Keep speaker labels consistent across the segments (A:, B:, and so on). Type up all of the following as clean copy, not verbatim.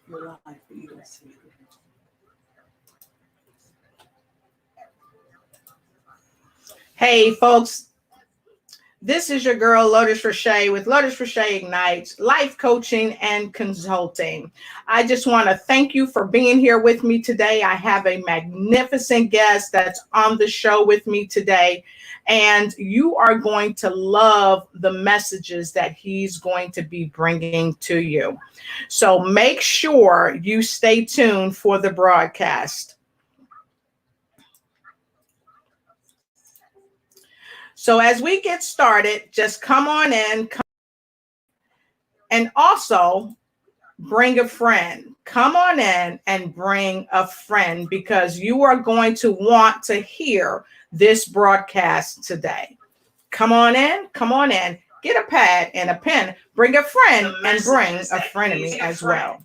A: You're live, but you don't see it. Hey, folks. This is your girl, Lotus Roche, with Lotus Roche Ignites, life coaching and consulting. I just want to thank you for being here with me today. I have a magnificent guest that's on the show with me today, and you are going to love the messages that he's going to be bringing to you. So make sure you stay tuned for the broadcast. So as we get started, just come on in and also bring a friend. Come on in and bring a friend because you are going to want to hear this broadcast today. Come on in, get a pad and a pen, bring a friend and bring a frenemy as well.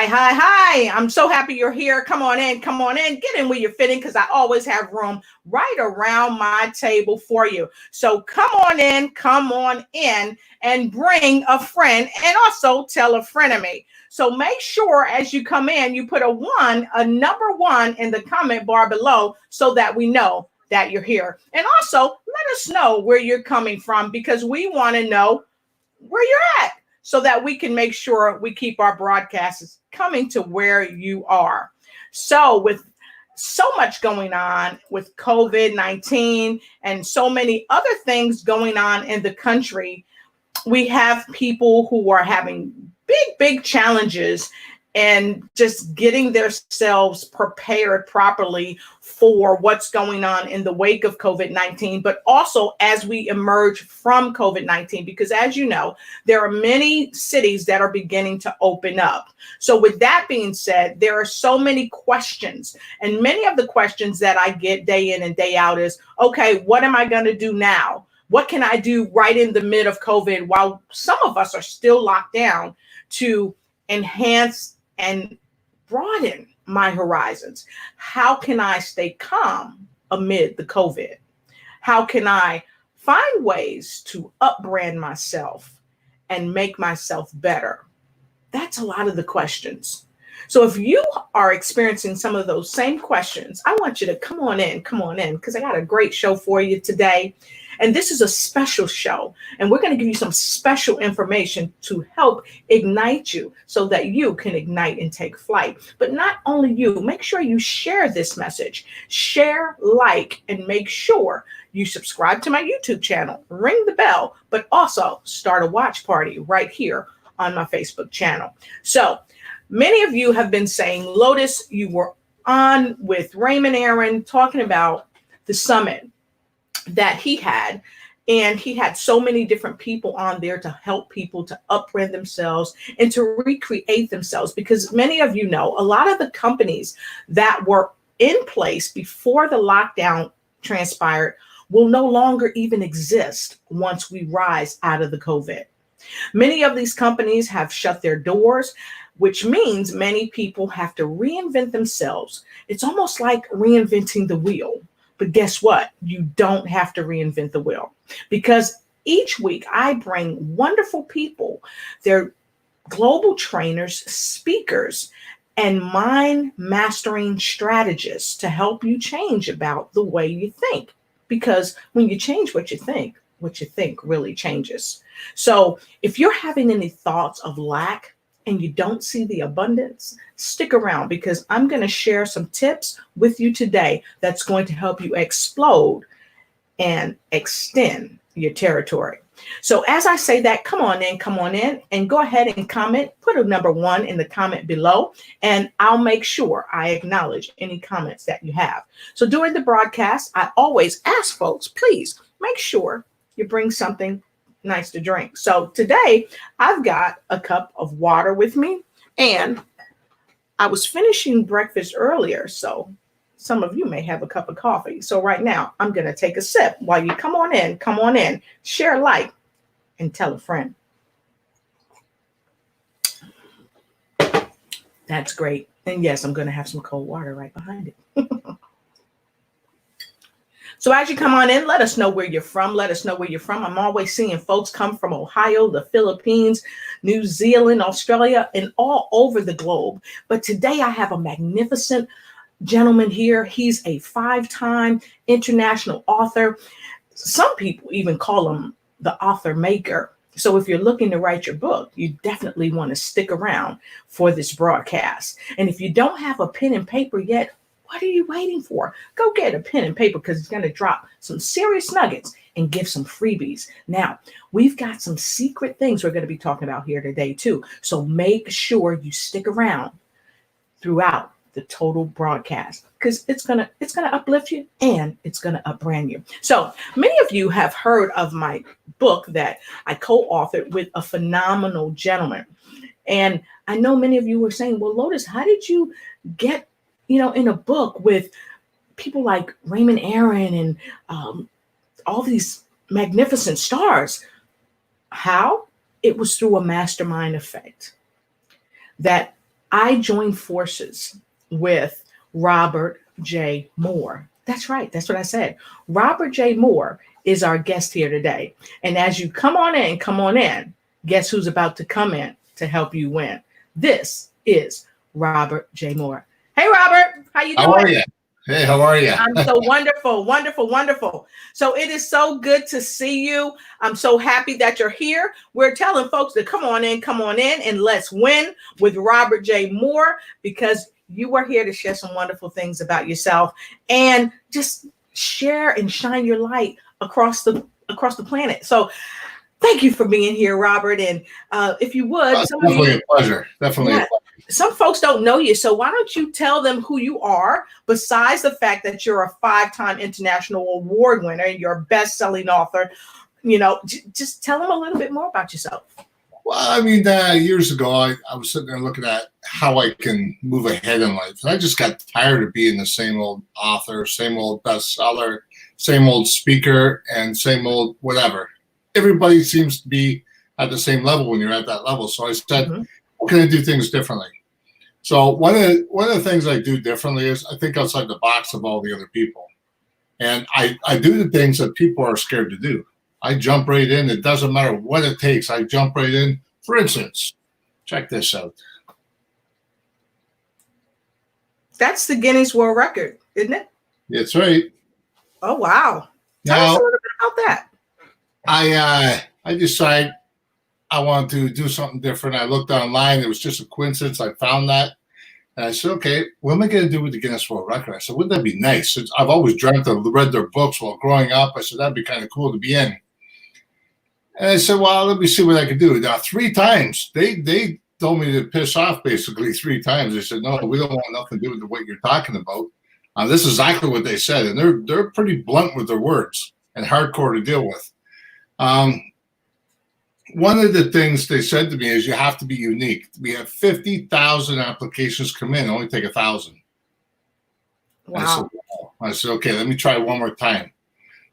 A: Hi. I'm so happy you're here. Come on in. Get in where you're fitting because I always have room right around my table for you. So come on in and bring a friend and also tell a frenemy. So make sure as you come in, you put a number one in the comment bar below so that we know that you're here. And also let us know where you're coming from because we want to know where you're at, so that we can make sure we keep our broadcasts coming to where you are. So with so much going on with COVID-19 and so many other things going on in the country, we have people who are having big challenges and just getting themselves prepared properly for what's going on in the wake of COVID-19, but also as we emerge from COVID-19, because as you know, there are many cities that are beginning to open up. So with that being said, there are so many questions, and many of the questions that I get day in and day out is, okay, what am I going to do now? What can I do right in the mid of COVID while some of us are still locked down to enhance and broaden my horizons? How can I stay calm amid the COVID? How can I find ways to upbrand myself and make myself better? That's a lot of the questions. So if you are experiencing some of those same questions, I want you to come on in, because I got a great show for you today. And this is a special show, and we're going to give you some special information to help ignite you so that you can ignite and take flight. But not only you, make sure you share this message, share, like, and make sure you subscribe to my YouTube channel, ring the bell, but also start a watch party right here on my Facebook channel. So many of you have been saying, Lotus, you were on with Raymond Aaron talking about the summit that he had, and he had so many different people on there to help people to upbrand themselves and to recreate themselves, because many of you know a lot of the companies that were in place before the lockdown transpired will no longer even exist once we rise out of the COVID. Many of these companies have shut their doors, which means many people have to reinvent themselves. It's almost like reinventing the wheel. But guess what? You don't have to reinvent the wheel, because each week I bring wonderful people. They're global trainers, speakers, and mind mastering strategists to help you change about the way you think. Because when you change what you think really changes. So if you're having any thoughts of lack and you don't see the abundance, stick around, because I'm going to share some tips with you today that's going to help you explode and extend your territory. So as I say that, come on in, and go ahead and comment. Put a number 1 in the comment below, and I'll make sure I acknowledge any comments that you have. So during the broadcast, I always ask folks, please make sure you bring something nice to drink. So today I've got a cup of water with me, and I was finishing breakfast earlier, so some of you may have a cup of coffee. So right now I'm going to take a sip while you come on in, share a like, and tell a friend. That's great. And yes, I'm going to have some cold water right behind it. So as you come on in, let us know where you're from. Let us know where you're from. I'm always seeing folks come from Ohio, the Philippines, New Zealand, Australia, and all over the globe. But today I have a magnificent gentleman here. He's a 5-time international author. Some people even call him the author maker. So if you're looking to write your book, you definitely want to stick around for this broadcast. And if you don't have a pen and paper yet, what are you waiting for? Go get a pen and paper, because it's going to drop some serious nuggets and give some freebies. Now, we've got some secret things we're going to be talking about here today too. So make sure you stick around throughout the total broadcast, because it's gonna uplift you and it's gonna upbrand you. So many of you have heard of my book that I co-authored with a phenomenal gentleman, and I know many of you were saying, "Well, Lotus, how did you get in a book with people like Raymond Aaron and all these magnificent stars?" How? It was through a mastermind effect that I joined forces with Robert J. Moore. That's right. That's what I said. Robert J. Moore is our guest here today. And as you come on in, guess who's about to come in to help you win? This is Robert J. Moore. Hey, Robert, how you doing?
B: How are you? Hey, how are you?
A: I'm so wonderful, wonderful, wonderful. So it is so good to see you. I'm so happy that you're here. We're telling folks to come on in, and let's win with Robert J. Moore, because you are here to share some wonderful things about yourself and just share and shine your light across the planet. So thank you for being here, Robert. And if you would,
B: definitely a pleasure. Definitely a pleasure.
A: Some folks don't know you, so why don't you tell them who you are, besides the fact that you're a 5-time international award winner and you're a best-selling author. Just tell them a little bit more about yourself.
B: Well, I mean, years ago, I was sitting there looking at how I can move ahead in life. And I just got tired of being the same old author, same old bestseller, same old speaker, and same old whatever. Everybody seems to be at the same level when you're at that level. So I said, How can I do things differently? So one of the things I do differently is I think outside the box of all the other people. And I do the things that people are scared to do. I jump right in. It doesn't matter what it takes. I jump right in. For instance, check this out.
A: That's the Guinness World Record, isn't it?
B: That's right.
A: Oh, wow. Tell us a little bit about that.
B: I decided I wanted to do something different. I looked online. It was just a coincidence. I found that. And I said, okay, what am I going to do with the Guinness World Record? I said, wouldn't that be nice? I've always dreamt of, read their books while growing up. I said, that'd be kind of cool to be in. And I said, well, let me see what I could do. Now, 3 times, they told me to piss off basically 3 times. They said, no, we don't want nothing to do with what you're talking about. This is exactly what they said. And they're pretty blunt with their words and hardcore to deal with. One of the things they said to me is you have to be unique. We have 50,000 applications come in, only take 1,000.
A: Wow.
B: I said, okay, let me try one more time.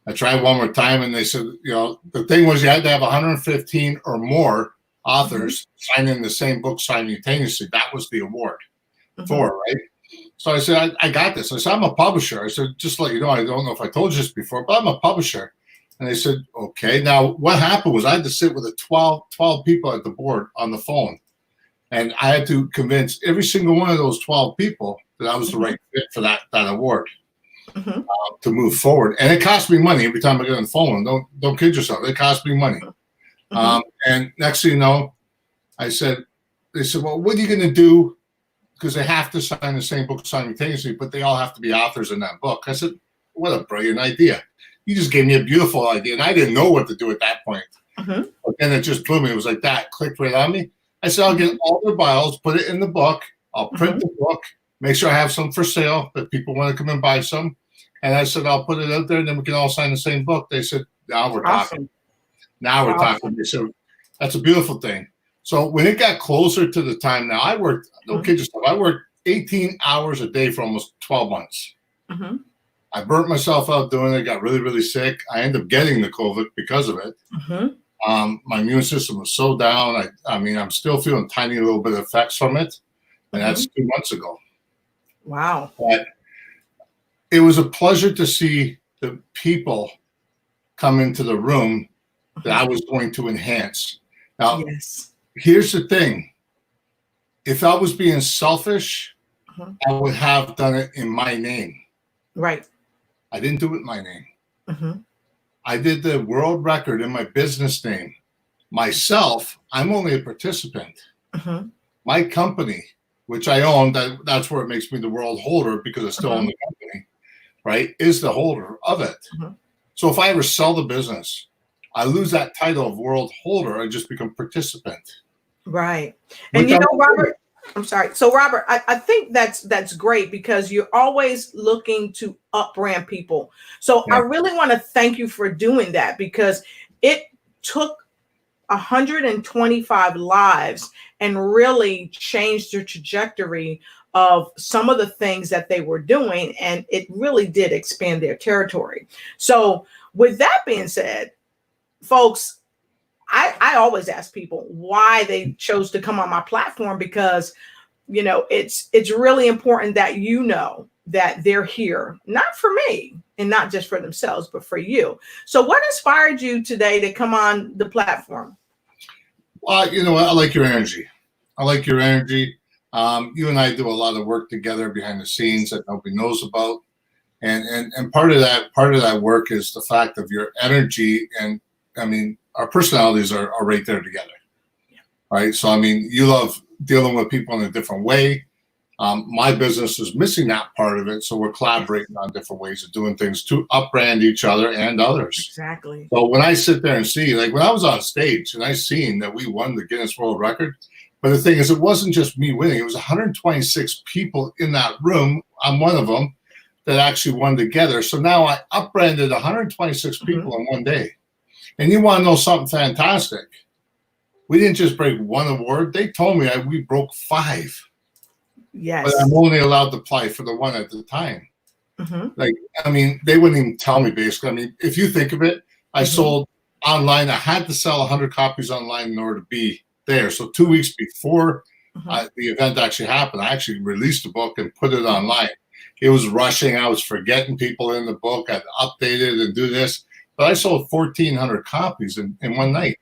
B: I tried one more time, and they said, the thing was you had to have 115 or more authors signing the same book simultaneously. That was the award for, right? So I said, I got this. I said, I'm a publisher. I said, just to let you know, I don't know if I told you this before, but I'm a publisher. And they said, okay. Now, what happened was I had to sit with 12 people at the board on the phone. And I had to convince every single one of those 12 people that I was the right fit for that award to move forward. And it cost me money every time I get on the phone. Don't kid yourself. It cost me money. And next thing you know, they said, well, what are you going to do? Because they have to sign the same book simultaneously, but they all have to be authors in that book. I said, what a brilliant idea. You just gave me a beautiful idea, and I didn't know what to do at that point.
A: Mhm.
B: But then it just blew me. It was like that, clicked right on me. I said, I'll get all their bios, put it in the book. I'll print
A: Mhm.
B: the book, make sure I have some for sale that people want to come and buy some. And I said, I'll put it out there and then we can all sign the same book. They said, now we're talking.
A: Awesome.
B: Now we're talking.
A: Awesome.
B: They said, that's a beautiful thing. So when it got closer to the time now, I worked, no kid yourself, I worked 18 hours a day for almost 12 months.
A: Mhm.
B: I burnt myself out doing it, got really, really sick. I ended up getting the COVID because of it.
A: Mhm.
B: My immune system was so down. I mean, I'm still feeling tiny little bit of effects from it. And that's 2 months ago.
A: Wow.
B: But it was a pleasure to see the people come into the room that I was going to enhance. Now,
A: Yes.
B: here's the thing. If I was being selfish, I would have done it in my name.
A: Right.
B: I didn't do it in my name.
A: Mhm.
B: I did the world record in my business name. Myself, I'm only a participant.
A: Mhm.
B: My company, which I own, that's where it makes me the world holder because I still own the company, right, is the holder of it. So if I ever sell the business, I lose that title of world holder. I just become participant.
A: Right. And you know, Robert, I'm sorry. So Robert, I think that's great because you're always looking to up-brand people. So I really want to thank you for doing that because it took 125 lives and really changed the trajectory of some of the things that they were doing. And it really did expand their territory. So with that being said, folks, I always ask people why they chose to come on my platform because, you know, it's really important that you know that they're here, not for me and not just for themselves, but for you. So what inspired you today to come on the platform?
B: Well, you know what? I like your energy. I like your energy. You and I do a lot of work together behind the scenes that nobody knows about. And part of that work is the fact of your energy. And I mean, our personalities are right there together. Right. So, I mean, you love dealing with people in a different way. My business is missing that part of it. So we're collaborating on different ways of doing things to up-brand each other and others.
A: Exactly.
B: So when I sit there and see, like when I was on stage and I seen that we won the Guinness World Record, but the thing is, it wasn't just me winning. It was 126 people in that room. I'm one of them that actually won together. So now I up-branded 126 people in one day. And you want to know something fantastic? We didn't just break one award. They told me we broke 5.
A: Yes.
B: But I'm only allowed to apply for the one at the time. Like, I mean, they wouldn't even tell me basically. I mean, if you think of it, I sold online. I had to sell 100 copies online in order to be there. So 2 weeks before the event actually happened, I actually released the book and put it online. It was rushing. I was forgetting people in the book. I'd update it and do this. But I sold 1,400 copies in one night.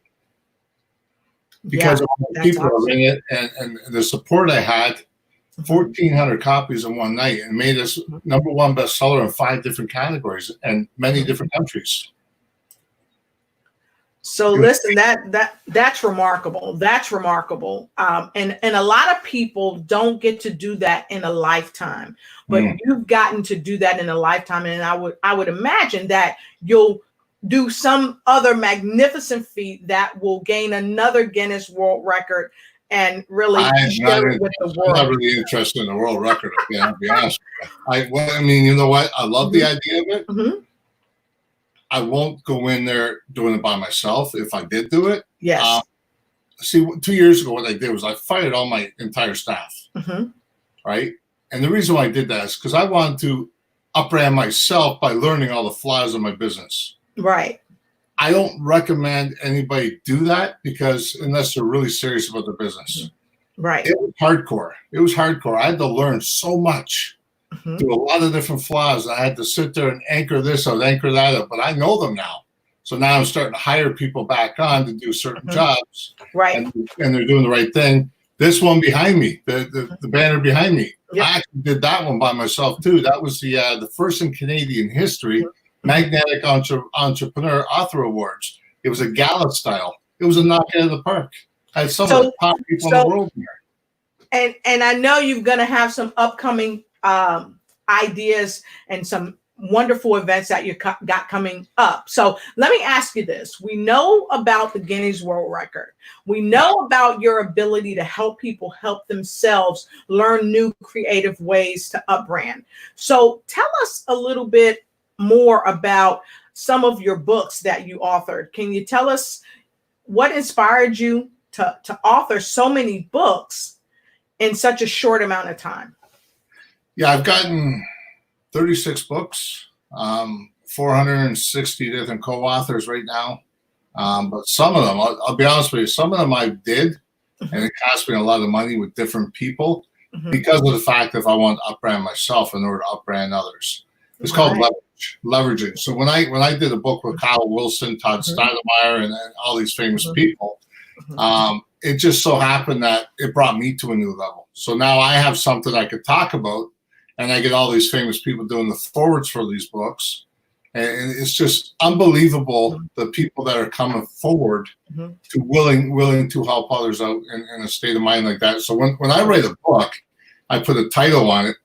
B: Because of the people who were in it and the support I had. 1,400 copies in one night and made us #1 bestseller in 5 different categories and many different countries.
A: So listen, that's remarkable. That's remarkable. And a lot of people don't get to do that in a lifetime, but you've gotten to do that in a lifetime. And I would imagine that you'll do some other magnificent feat that will gain another Guinness World Record and really share it with the world.
B: I'm not really interested in the world record. Again, I'll be honest with you. I mean, you know what? I love the idea of it. I won't go in there doing it by myself if I did do it.
A: Yes.
B: See, 2 years ago, what I did was I fired all my entire staff. Right? And the reason why I did that is because I wanted to up-brand myself by learning all the flaws of my business.
A: Right.
B: I don't recommend anybody do that because unless they're really serious about their business.
A: Right.
B: It was hardcore. It was hardcore. I had to learn so much, do a lot of different flaws. I had to sit there and anchor this out, anchor that up, but I know them now. So now I'm starting to hire people back on to do certain jobs.
A: Right.
B: And they're doing the right thing. This one behind me, the banner behind me, I actually did that one by myself too. That was the first in Canadian history Magnetic Entrepreneur Author Awards. It was a gala style. It was a knockout of the park. I had some of the top people in the world there.
A: And I know you're going to have some upcoming ideas and some wonderful events that you got coming up. So let me ask you this. We know about the Guinness World Record. We know about your ability to help people help themselves learn new creative ways to upbrand. So tell us a little bit more about some of your books that you authored. Can you tell us what inspired you to author so many books in such a short amount of time?
B: Yeah, I've gotten 36 books, 460 different co-authors right now. But some of them, I'll be honest with you, some of them I did, and it cost me a lot of money with different people because of the fact that if I want to upbrand myself in order to upbrand others. It's called leveraging. So when I did a book with Kyle Wilson, Todd Steinemeyer, and all these famous people, it just so happened that it brought me to a new level. So now I have something I could talk about, and I get all these famous people doing the forwards for these books. And it's just unbelievable the people that are coming forward to willing to help others out in a state of mind like that. So when I write a book, I put a title on it.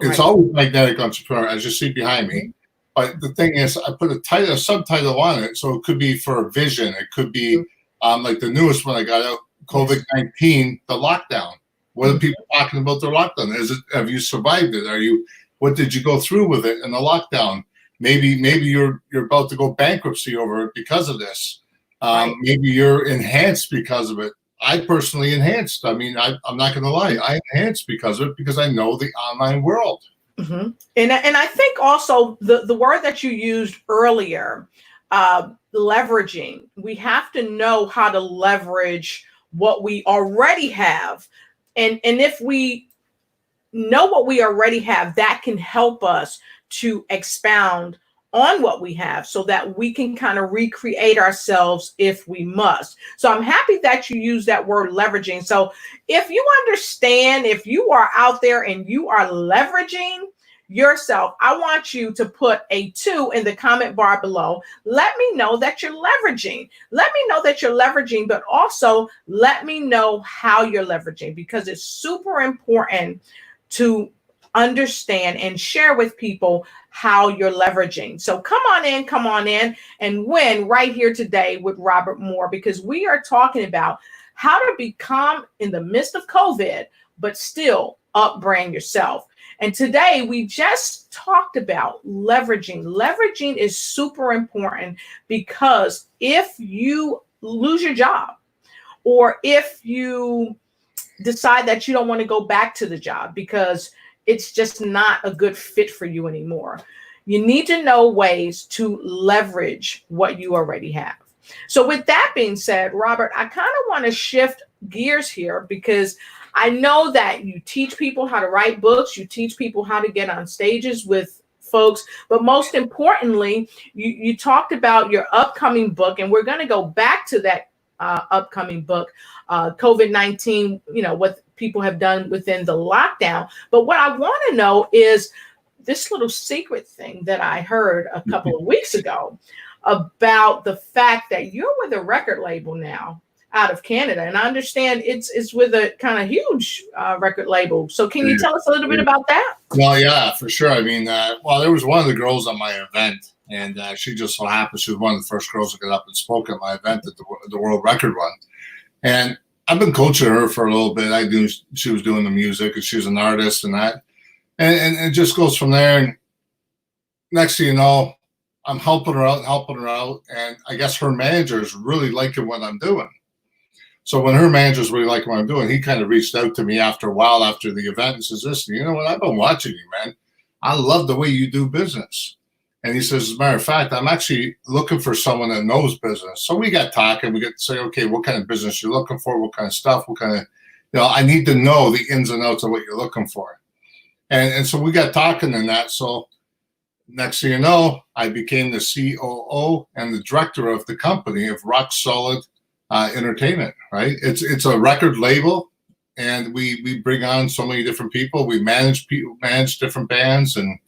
B: It's always Magnetic Entrepreneur, as you see behind me. But the thing is, I put a subtitle on it, so it could be for a vision. It could be like the newest one I got out, COVID-19, the lockdown. What are people talking about their lockdown? Have you survived it? What did you go through with it in the lockdown? Maybe you're about to go bankruptcy over it because of this. Maybe you're enhanced because of it. I personally enhanced. I mean, I'm not going to lie. I enhanced because of it, because I know the online world.
A: And I think also the word that you used earlier, leveraging. We have to know how to leverage what we already have. And if we know what we already have, that can help us to expound on what we have so that we can kind of recreate ourselves if we must. So I'm happy that you use that word leveraging. So if you understand, if you are out there and you are leveraging yourself, I want you to put a 2 in the comment bar below. Let me know that you're leveraging. Let me know that you're leveraging, but also let me know how you're leveraging, because it's super important to understand and share with people how you're leveraging. So come on in and win right here today with Robert Moore, because we are talking about how to become in the midst of COVID, but still upbrand yourself. And today we just talked about leveraging. Leveraging is super important, because if you lose your job, or if you decide that you don't want to go back to the job because it's just not a good fit for you anymore, you need to know ways to leverage what you already have. So with that being said, Robert, I kind of want to shift gears here, because I know that you teach people how to write books, you teach people how to get on stages with folks, but most importantly, you talked about your upcoming book, and we're going to go back to that upcoming book, COVID-19, what people have done within the lockdown. But what I want to know is this little secret thing that I heard a couple of weeks ago about the fact that you're with a record label now out of Canada. And I understand it's with a kind of huge record label. So can you tell us a little bit about that?
B: Well, yeah, for sure. I mean, there was one of the girls on my event, and she just so happened she was one of the first girls to get up and spoke at my event at the World Record Run. And I've been coaching her for a little bit. She was doing the music, and she's an artist and that. And it just goes from there. And next thing you know, I'm helping her out. And I guess her manager is really liking what I'm doing. So when her manager's really liking what I'm doing, he kind of reached out to me after a while after the event and says, listen, you know what? I've been watching you, man. I love the way you do business. And he says, as a matter of fact, I'm actually looking for someone that knows business. So we got talking. We got to say, okay, what kind of business you're looking for? What kind of stuff? What kind of, I need to know the ins and outs of what you're looking for. And so we got talking and that. So next thing you know, I became the COO and the director of the company of Rock Solid Entertainment, right? It's a record label, and we bring on so many different people. We manage different bands, and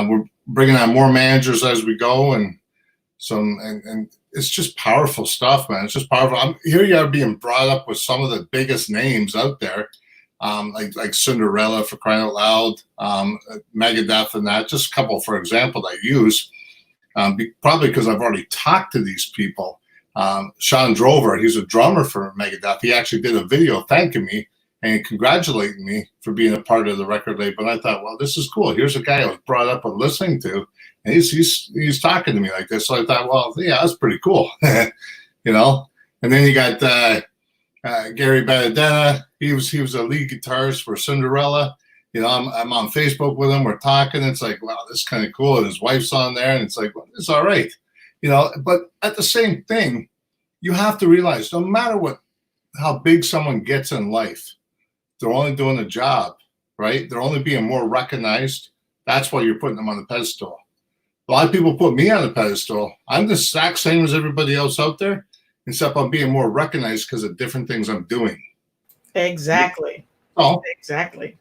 B: we're bringing on more managers as we go, and it's just powerful stuff, man. It's just powerful. Here you are being brought up with some of the biggest names out there. like Cinderella, for crying out loud, Megadeth, and that. Just a couple, for example, that I use. Probably because I've already talked to these people. Sean Drover, he's a drummer for Megadeth. He actually did a video thanking me and congratulating me for being a part of the record label. And I thought, well, this is cool. Here's a guy I was brought up and listening to, and he's talking to me like this. So I thought, well, yeah, that's pretty cool, you know. And then you got Gary Benedetta. He was a lead guitarist for Cinderella. You know, I'm on Facebook with him. We're talking. It's like, wow, this is kind of cool. And his wife's on there, and it's like, well, it's all right, you know. But at the same thing, you have to realize, no matter how big someone gets in life, they're only doing a job, right? They're only being more recognized. That's why you're putting them on the pedestal. A lot of people put me on the pedestal. I'm the exact same as everybody else out there, except I'm being more recognized because of different things I'm doing.
A: Exactly.
B: Oh,
A: exactly.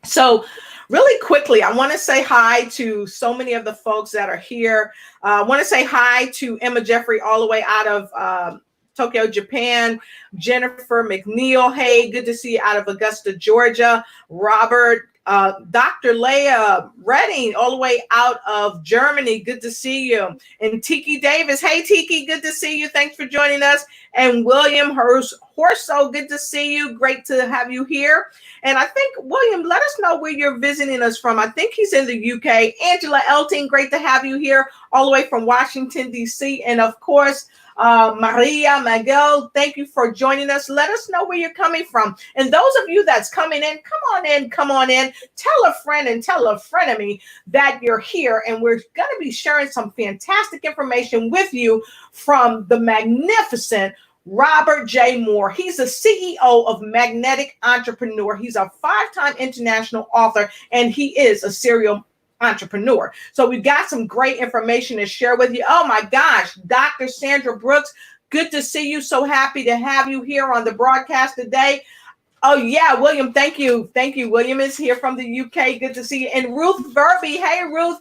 A: So really quickly, I want to say hi to so many of the folks that are here. I want to say hi to Emma Jeffrey all the way out of Tokyo, Japan. Jennifer McNeil, hey, good to see you out of Augusta, Georgia. Robert, Dr. Leah Redding, all the way out of Germany. Good to see you. And Tiki Davis, hey, Tiki, good to see you. Thanks for joining us. And William Horso, good to see you. Great to have you here. And I think, William, let us know where you're visiting us from. I think he's in the UK. Angela Elting, great to have you here all the way from Washington, D.C. And, of course, Maria Miguel, thank you for joining us. Let us know where you're coming from. And those of you that's coming in, come on in, come on in. Tell a friend and tell a frenemy that you're here. And we're going to be sharing some fantastic information with you from the magnificent Robert J. Moore. He's the CEO of Magnetic Entrepreneur. He's a 5-time international author, and he is a serial entrepreneur. So we've got some great information to share with you. Oh my gosh, Dr. Sandra Brooks, good to see you. So happy to have you here on the broadcast today. Oh yeah, William, thank you. Thank you. William is here from the UK. Good to see you. And Ruth Verby. Hey, Ruth.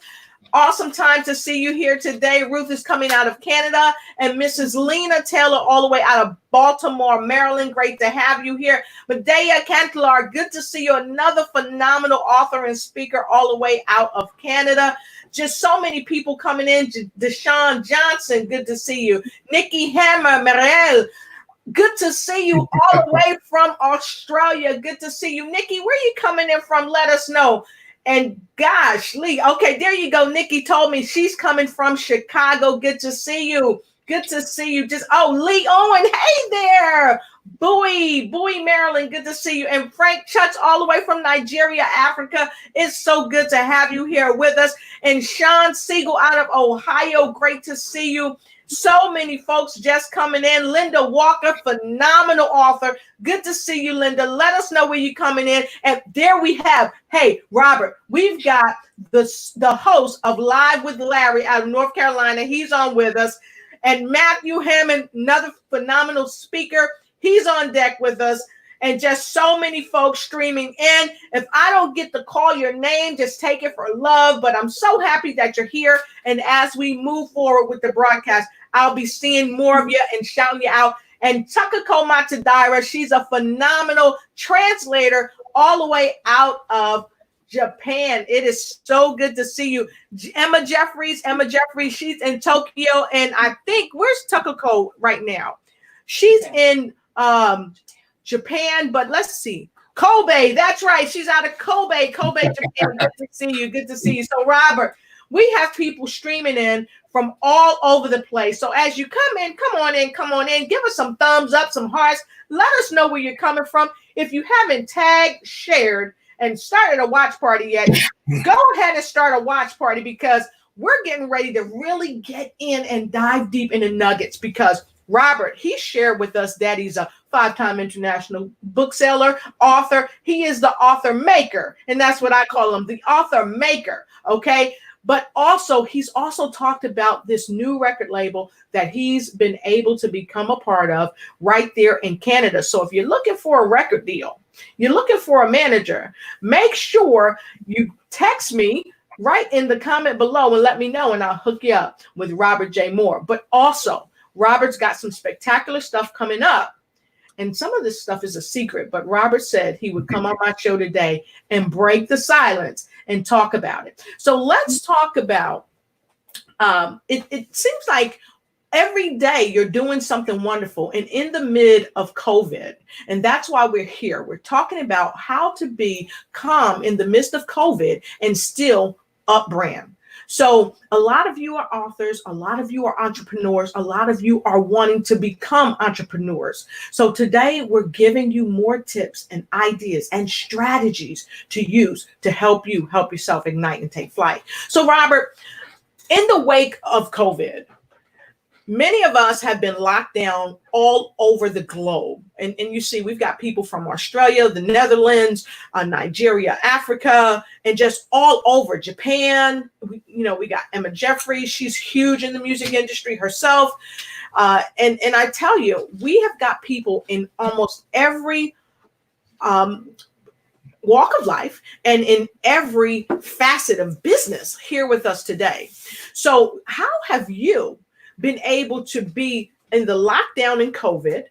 A: Awesome time to see you here today. Ruth is coming out of Canada, and Mrs. Lena Taylor all the way out of Baltimore, Maryland. Great to have you here. Medea Cantelar, good to see you. Another phenomenal author and speaker all the way out of Canada. Just so many people coming in. Deshaun Johnson, good to see you. Nikki Hammer, Merel, good to see you all the way from Australia. Good to see you. Nikki, where are you coming in from? Let us know. And gosh, Lee, okay, there you go. Nikki told me she's coming from Chicago. Good to see you. Good to see you. Lee Owen, hey there. Bowie, Maryland, good to see you. And Frank Chutz all the way from Nigeria, Africa. It's so good to have you here with us. And Sean Siegel out of Ohio, great to see you. So many folks just coming in. Linda Walker, phenomenal author. Good to see you, Linda. Let us know where you're coming in. And there we have, hey, Robert, we've got the host of Live with Larry out of North Carolina. He's on with us. And Matthew Hammond, another phenomenal speaker. He's on deck with us. And just so many folks streaming in. If I don't get to call your name, just take it for love. But I'm so happy that you're here. And as we move forward with the broadcast, I'll be seeing more of you and shouting you out. And Takako Matsudaira, she's a phenomenal translator all the way out of Japan. It is so good to see you. Emma Jeffries, she's in Tokyo. And I think, where's Takako right now? She's in Japan, but let's see. Kobe, that's right. She's out of Kobe, Japan. Good to see you. Good to see you. So, Robert, we have people streaming in from all over the place. So as you come in, come on in. Give us some thumbs up, some hearts. Let us know where you're coming from. If you haven't tagged, shared, and started a watch party yet, go ahead and start a watch party because we're getting ready to really get in and dive deep into nuggets because Robert, he shared with us that he's a 5-time international bookseller, author. He is the author maker, and that's what I call him, the author maker, okay? But also, he's also talked about this new record label that he's been able to become a part of right there in Canada. So if you're looking for a record deal, you're looking for a manager, make sure you text me right in the comment below and let me know, and I'll hook you up with Robert J. Moore. But also, Robert's got some spectacular stuff coming up. And some of this stuff is a secret, but Robert said he would come on my show today and break the silence and talk about it. So let's talk about it seems like every day you're doing something wonderful and in the mid of COVID. And that's why we're here. We're talking about how to be calm in the midst of COVID and still up brand. So a lot of you are authors, a lot of you are entrepreneurs, a lot of you are wanting to become entrepreneurs. So today we're giving you more tips and ideas and strategies to use to help you help yourself ignite and take flight. So Robert, in the wake of COVID, many of us have been locked down all over the globe. And you see, we've got people from Australia, the Netherlands, Nigeria, Africa, and just all over Japan. We got Emma Jeffries. She's huge in the music industry herself. And I tell you, we have got people in almost every walk of life and in every facet of business here with us today. So how have you been able to be in the lockdown in COVID,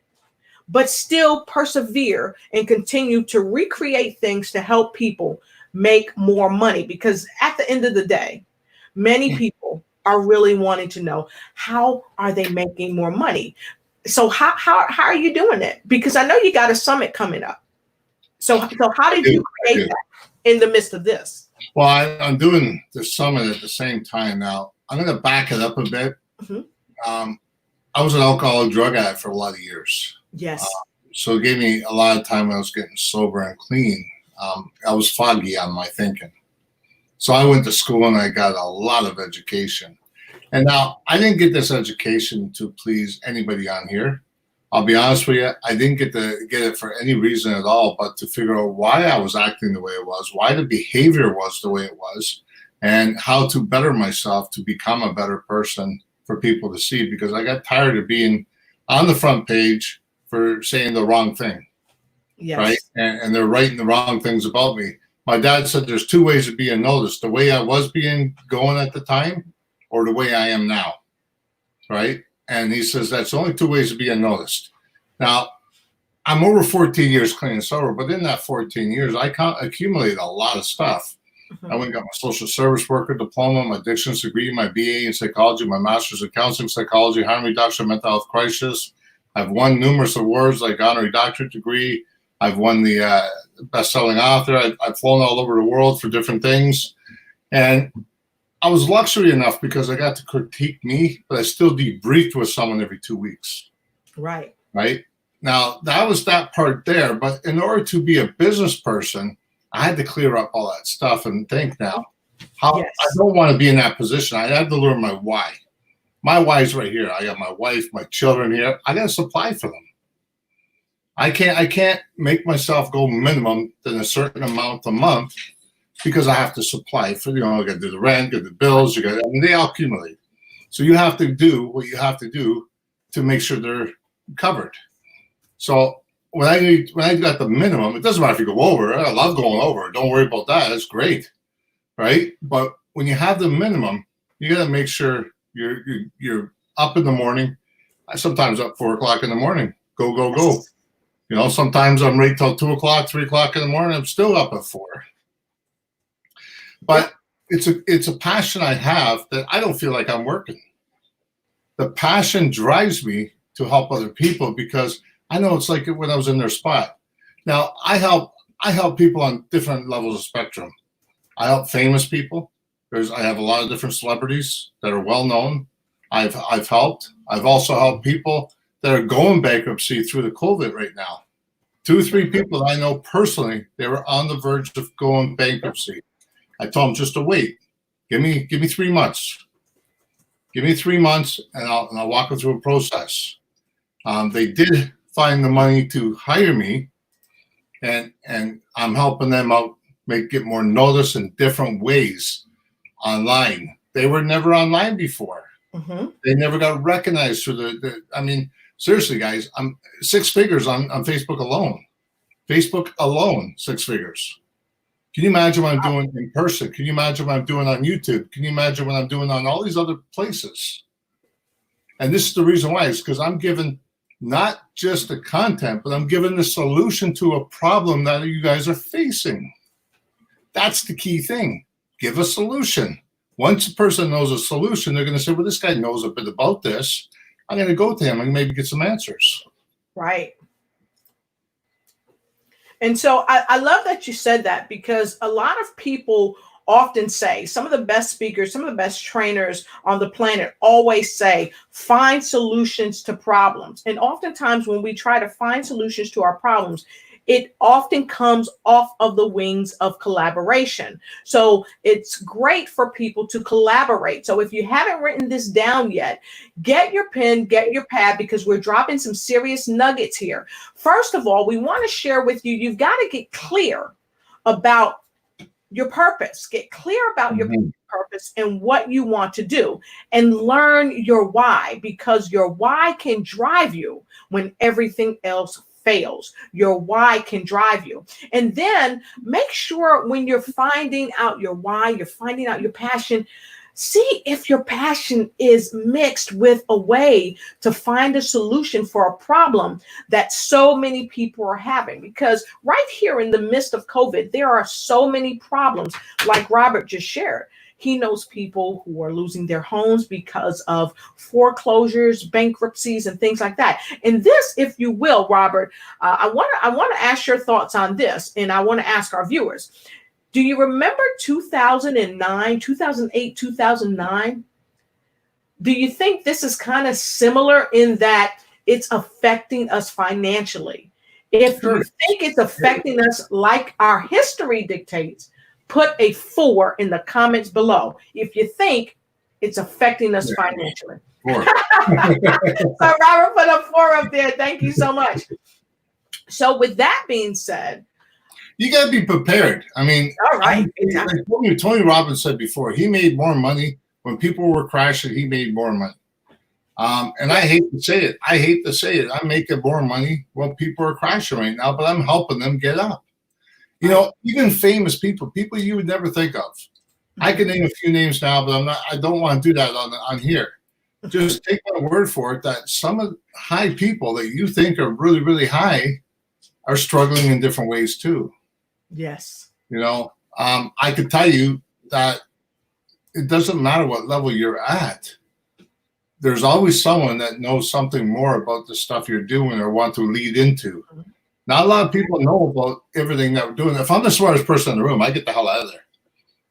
A: but still persevere and continue to recreate things to help people make more money? Because at the end of the day, many people are really wanting to know, how are they making more money? So how are you doing it? Because I know you got a summit coming up. So how did you create that in the midst of this?
B: Well, I'm doing the summit at the same time now. I'm going to back it up a bit. Mm-hmm. I was an alcoholic drug addict for a lot of years.
A: Yes.
B: So it gave me a lot of time when I was getting sober and clean. I was foggy on my thinking. So I went to school and I got a lot of education. And now I didn't get this education to please anybody on here. I'll be honest with you, I didn't get it for any reason at all, but to figure out why I was acting the way it was, why the behavior was the way it was, and how to better myself to become a better person for people to see, because I got tired of being on the front page for saying the wrong thing.
A: Yes.
B: Right? And they're writing the wrong things about me. My dad said there's two ways of being noticed: the way I was going at the time, or the way I am now. Right? And he says that's only two ways of being noticed. Now, I'm over 14 years clean and sober, but in that 14 years, I accumulated a lot of stuff. I went and got my social service worker diploma, my addictions degree, my BA in psychology, my master's in counseling psychology, harm reduction, mental health crisis. I've won numerous awards like honorary doctorate degree. I've won the best-selling author. I've flown all over the world for different things. And I was luxury enough because I got to critique me, but I still debriefed with someone every 2 weeks.
A: Right.
B: Right. Now, that was that part there. But in order to be a business person, I had to clear up all that stuff and think now, I don't want to be in that position. I had to learn my why. My why is right here. I got my wife, my children here. I got to supply for them. I can't make myself go minimum than a certain amount a month because I have to supply for, I got to do the rent, get the bills, they all accumulate. So you have to do what you have to do to make sure they're covered. So when I got the minimum, it doesn't matter if you go over. I love going over. Don't worry about that. That's great, right? But when you have the minimum, you got to make sure you're up in the morning. I sometimes up 4 o'clock in the morning. Go. Sometimes I'm right till 2 o'clock, 3 o'clock in the morning. I'm still up at 4. But it's a passion I have that I don't feel like I'm working. The passion drives me to help other people because I know it's like when I was in their spot. Now I help people on different levels of spectrum. I help famous people. I have a lot of different celebrities that are well known. I've helped. I've also helped people that are going bankruptcy through the COVID right now. 2 or 3 people that I know personally, they were on the verge of going bankruptcy. I told them just to wait. Give me 3 months. Give me 3 months, and I'll walk them through a process. They did find the money to hire me, and I'm helping them out, get more notice in different ways online. They were never online before. Mm-hmm. They never got recognized for seriously, guys, I'm 6 figures on Facebook alone. Facebook alone, 6 figures. Can you imagine what I'm doing in person? Can you imagine what I'm doing on YouTube? Can you imagine what I'm doing on all these other places? And this is the reason why. It's because I'm giving not just the content, but I'm giving the solution to a problem that you guys are facing. That's the key thing. Give a solution. Once a person knows a solution, they're going to say, well, this guy knows a bit about this. I'm going to go to him and maybe get some answers.
A: Right. And so I love that you said that, because a lot of people often say, some of the best speakers, some of the best trainers on the planet always say, find solutions to problems. And oftentimes when we try to find solutions to our problems, it often comes off of the wings of collaboration. So it's great for people to collaborate. So if you haven't written this down yet, get your pen, get your pad, because we're dropping some serious nuggets here. First of all, we want to share with you, you've got to get clear about your purpose. Get clear about your purpose and what you want to do, and learn your why, because your why can drive you when everything else fails. Your why can drive you. And then make sure when you're finding out your why, you're finding out your passion, see if your passion is mixed with a way to find a solution for a problem that so many people are having. Because right here in the midst of COVID, there are so many problems, like Robert just shared. He knows people who are losing their homes because of foreclosures, bankruptcies, and things like that. And this, if you will, Robert, I want to ask your thoughts on this, and I want to ask our viewers. Do you remember 2009, 2008, 2009? Do you think this is kind of similar in that it's affecting us financially? If you think it's affecting us like our history dictates, put a 4 in the comments below if you think it's affecting us financially. So Robert put a 4 up there. Thank you so much. So with that being said,
B: you got to be prepared. I mean,
A: all right.
B: Like Tony Robbins said before, he made more money when people were crashing. He made more money. And I hate to say it. I'm making more money when people are crashing right now, but I'm helping them get up. You know, even famous people you would never think of. I can name a few names now, but I don't want to do that on here. Just take my word for it that some of the high people that you think are really, really high are struggling in different ways too.
A: Yes.
B: You know, I could tell you that it doesn't matter what level you're at. There's always someone that knows something more about the stuff you're doing or want to lead into. Not a lot of people know about everything that we're doing. If I'm the smartest person in the room, I get the hell out of there.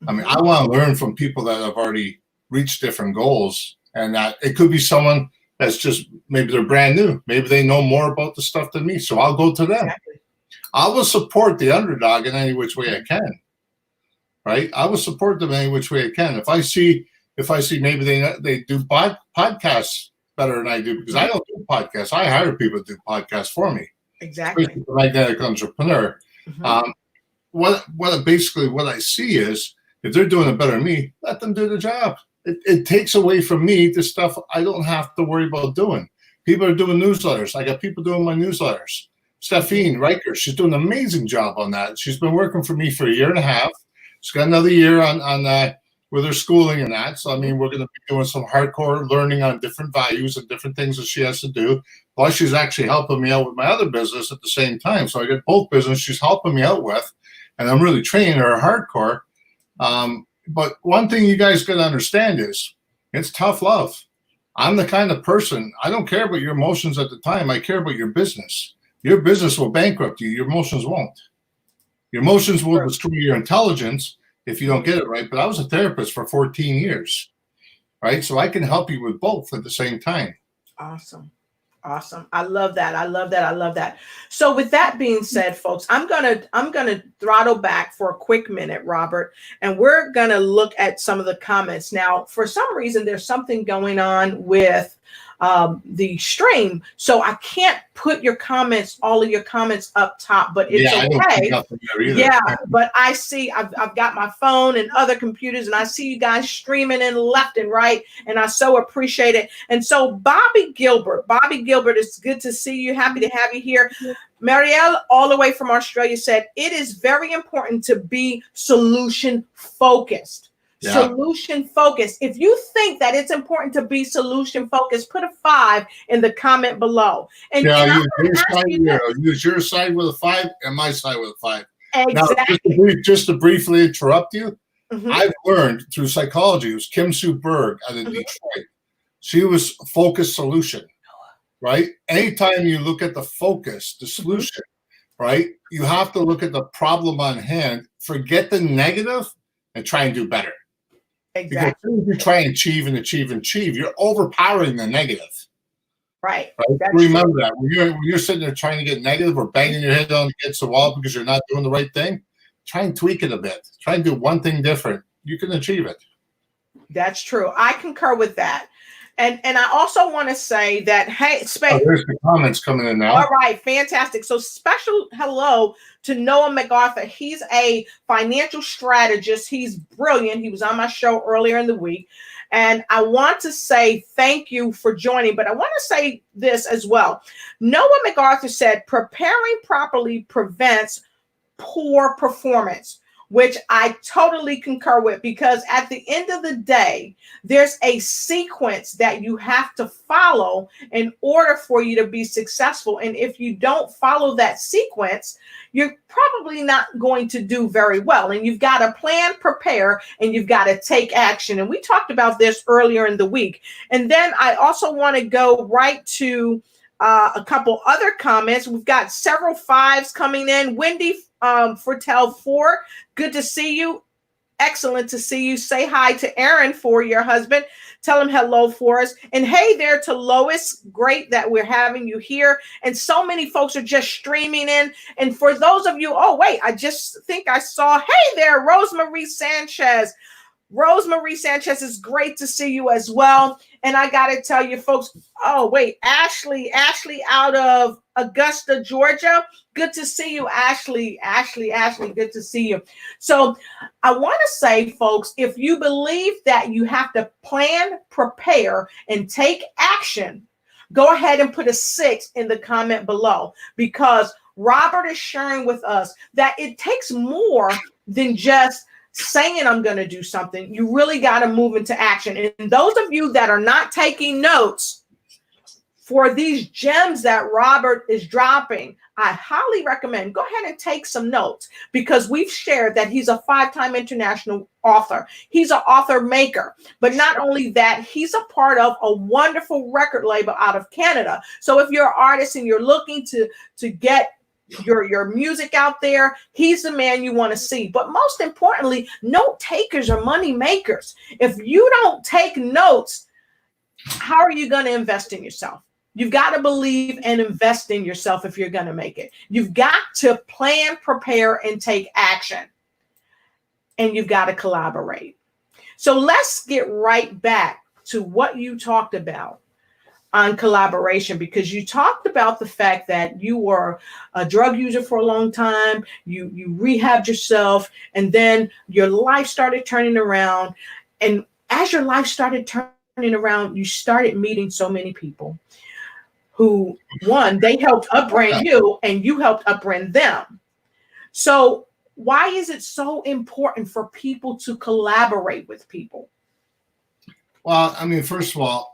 B: I mean, I want to learn from people that have already reached different goals, and that it could be someone that's just, maybe they're brand new. Maybe they know more about the stuff than me. So I'll go to them. Exactly. I will support the underdog in any which way I can. Right? I will support them any which way I can. If I see maybe they do podcasts better than I do, because I don't do podcasts. I hire people to do podcasts for me.
A: Exactly.
B: The magnetic entrepreneur. What I see is, if they're doing it better than me, let them do the job. It takes away from me the stuff I don't have to worry about doing. People are doing newsletters. I got people doing my newsletters. Stephine Riker, she's doing an amazing job on that. She's been working for me for 1.5 years. She's got another year on with her schooling and that. So, I mean, we're going to be doing some hardcore learning on different values and different things that she has to do. Plus, she's actually helping me out with my other business at the same time. So I get both business she's helping me out with, and I'm really training her hardcore. But one thing you guys got to understand is it's tough love. I'm the kind of person, I don't care about your emotions at the time. I care about your business. Your business will bankrupt you. Your emotions won't. Your emotions will destroy your intelligence if you don't get it right. But I was a therapist for 14 years, right? So I can help you with both at the same time.
A: Awesome. Awesome. I love that. I love that. I love that. So with that being said, folks, I'm gonna throttle back for a quick minute, Robert, and we're gonna look at some of the comments. Now, for some reason, there's something going on with the stream, so I can't put your comments, all of your comments up top, but it's okay. Yeah, but I see I've got my phone and other computers, and I see you guys streaming in left and right, and I so appreciate it. And so Bobby Gilbert, it's good to see you. Happy to have you here. Marielle, all the way from Australia, said it is very important to be solution focused.
B: Yeah.
A: Solution focused. If you think that it's important to be solution focused, put a 5 in the comment below.
B: Yeah,
A: And I
B: use
A: want
B: your
A: to ask
B: side,
A: you this.
B: use your side with a 5 and my side with a 5. Now,
A: Exactly.
B: just to briefly interrupt you,
A: Mhm,
B: I've learned through psychology, it was Kim Sue Berg out of
A: mhm.
B: Detroit. She was focused solution, right? Anytime you look at the focus, the
A: Mhm.
B: solution, right? You have to look at the problem on hand, forget the negative, and try and do better. Because as
A: Exactly.
B: soon as you try and achieve and achieve and achieve, you're overpowering the negative.
A: Right.
B: Right?
A: That's true.
B: Remember that when you're sitting there trying to get negative or banging your head on against the wall because you're not doing the right thing, try and tweak it a bit. Try and do one thing different. You can achieve it.
A: That's true. I concur with that. And I also want to say that, hey,
B: Oh, there's the comments coming in now.
A: all right, fantastic. So special hello to Noah MacArthur. He's a financial strategist. He's brilliant. He was on my show earlier in the week. And I want to say thank you for joining, but I want to say this as well. Noah MacArthur said, preparing properly prevents poor performance, which I totally concur with, because at the end of the day, there's a sequence that you have to follow in order for you to be successful. And if you don't follow that sequence, you're probably not going to do very well. And you've got to plan, prepare, and you've got to take action. And we talked about this earlier in the week. And then I also want to go right to a couple other comments. We've got several 5s coming in. Wendy Fortel 4, good to see you. Excellent to see you. Say hi to Aaron, for your husband. Tell him hello for us. And hey there to Lois. Great that we're having you here. And so many folks are just streaming in. And for those of you, oh, wait, I just think I saw, hey there, Rosemary Sanchez. Rosemary Sanchez, is great to see you as well. And I got to tell you, folks, oh, wait, Ashley out of Augusta, Georgia. Good to see you, Ashley, good to see you. So I want to say, folks, if you believe that you have to plan, prepare, and take action, go ahead and put a 6 in the comment below, because Robert is sharing with us that it takes more than just saying I'm going to do something. You really got to move into action. And those of you that are not taking notes for these gems that Robert is dropping, I highly recommend go ahead and take some notes, because we've shared that he's a 5-time international author. He's an author maker, but not only that, he's a part of a wonderful record label out of Canada. So if you're an artist and you're looking to get your music out there, he's the man you want to see. But most importantly, note takers are money makers. If you don't take notes, how are you going to invest in yourself? You've got to believe and invest in yourself if you're going to make it. You've got to plan, prepare, and take action. And you've got to collaborate. So let's get right back to what you talked about on collaboration, because you talked about the fact that you were a drug user for a long time, you rehabbed yourself, and then your life started turning around. And as your life started turning around, you started meeting so many people who, one, they helped upbring you and you helped upbring them. So why is it so important for people to collaborate with people?
B: Well, I mean, first of all,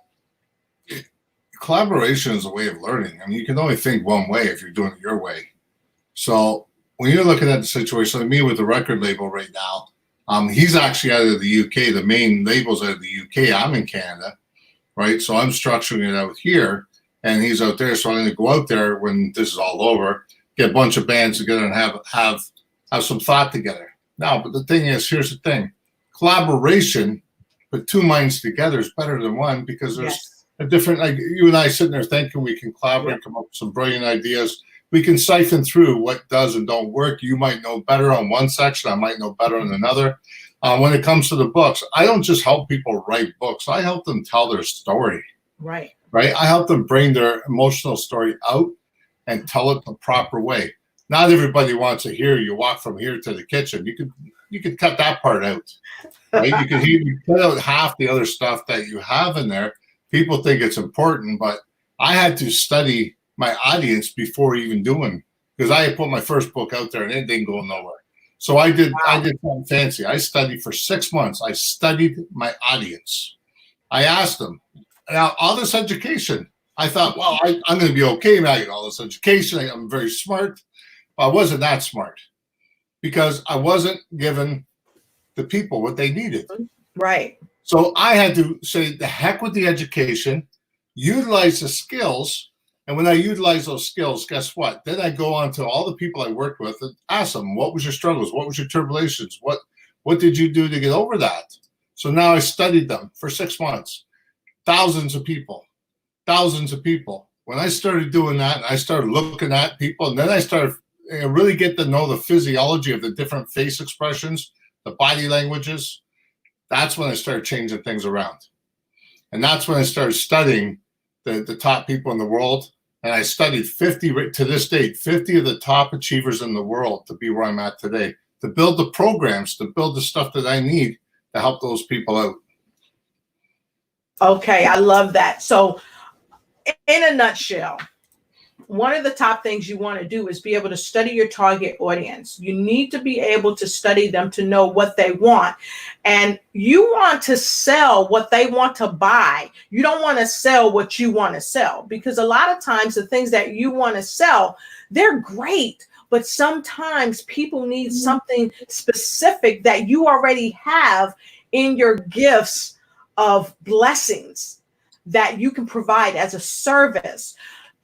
B: collaboration is a way of learning. I mean, you can only think one way if you're doing it your way. So when you're looking at the situation, like me with the record label right now, he's actually out of the UK. The main label's out of the UK. I'm in Canada, right? So I'm structuring it out here, and he's out there. So I'm going to go out there when this is all over, get a bunch of bands together and have some thought together. Now, but the thing is, here's the thing: collaboration, put 2 minds together is better than one, because there's a different, like you and I sitting there thinking we can collaborate, come up with some brilliant ideas. We can siphon through what does and don't work. You might know better on one section. I might know better on another. When it comes to the books, I don't just help people write books. I help them tell their story.
A: Right.
B: I help them bring their emotional story out and tell it the proper way. Not everybody wants to hear you walk from here to the kitchen. You could cut that part out, right? You cut out half the other stuff that you have in there. People think it's important, but I had to study my audience before even doing, because I had put my first book out there and it didn't go nowhere. So I did
A: Wow.
B: something fancy. I studied for 6 months. I studied my audience. I asked them, now all this education, I thought, well, I'm going to be okay now. I get all this education. I'm very smart. But I wasn't that smart because I wasn't giving the people what they needed.
A: Right.
B: So I had to say, the heck with the education, utilize the skills. And when I utilize those skills, guess what? Then I go on to all the people I worked with and ask them, what was your struggles? What was your tribulations? What did you do to get over that? So now I studied them for 6 months. Thousands of people. When I started doing that, and I started looking at people, and then I started really get to know the physiology of the different face expressions, the body languages, that's when I started changing things around. And that's when I started studying the top people in the world. And I studied 50, to this date, 50 of the top achievers in the world to be where I'm at today, to build the programs, to build the stuff that I need to help those people out.
A: Okay, I love that. So in a nutshell, one of the top things you want to do is be able to study your target audience. You need to be able to study them to know what they want. And you want to sell what they want to buy. You don't want to sell what you want to sell, because a lot of times the things that you want to sell, they're great, but sometimes people need something specific that you already have in your gifts of blessings that you can provide as a service.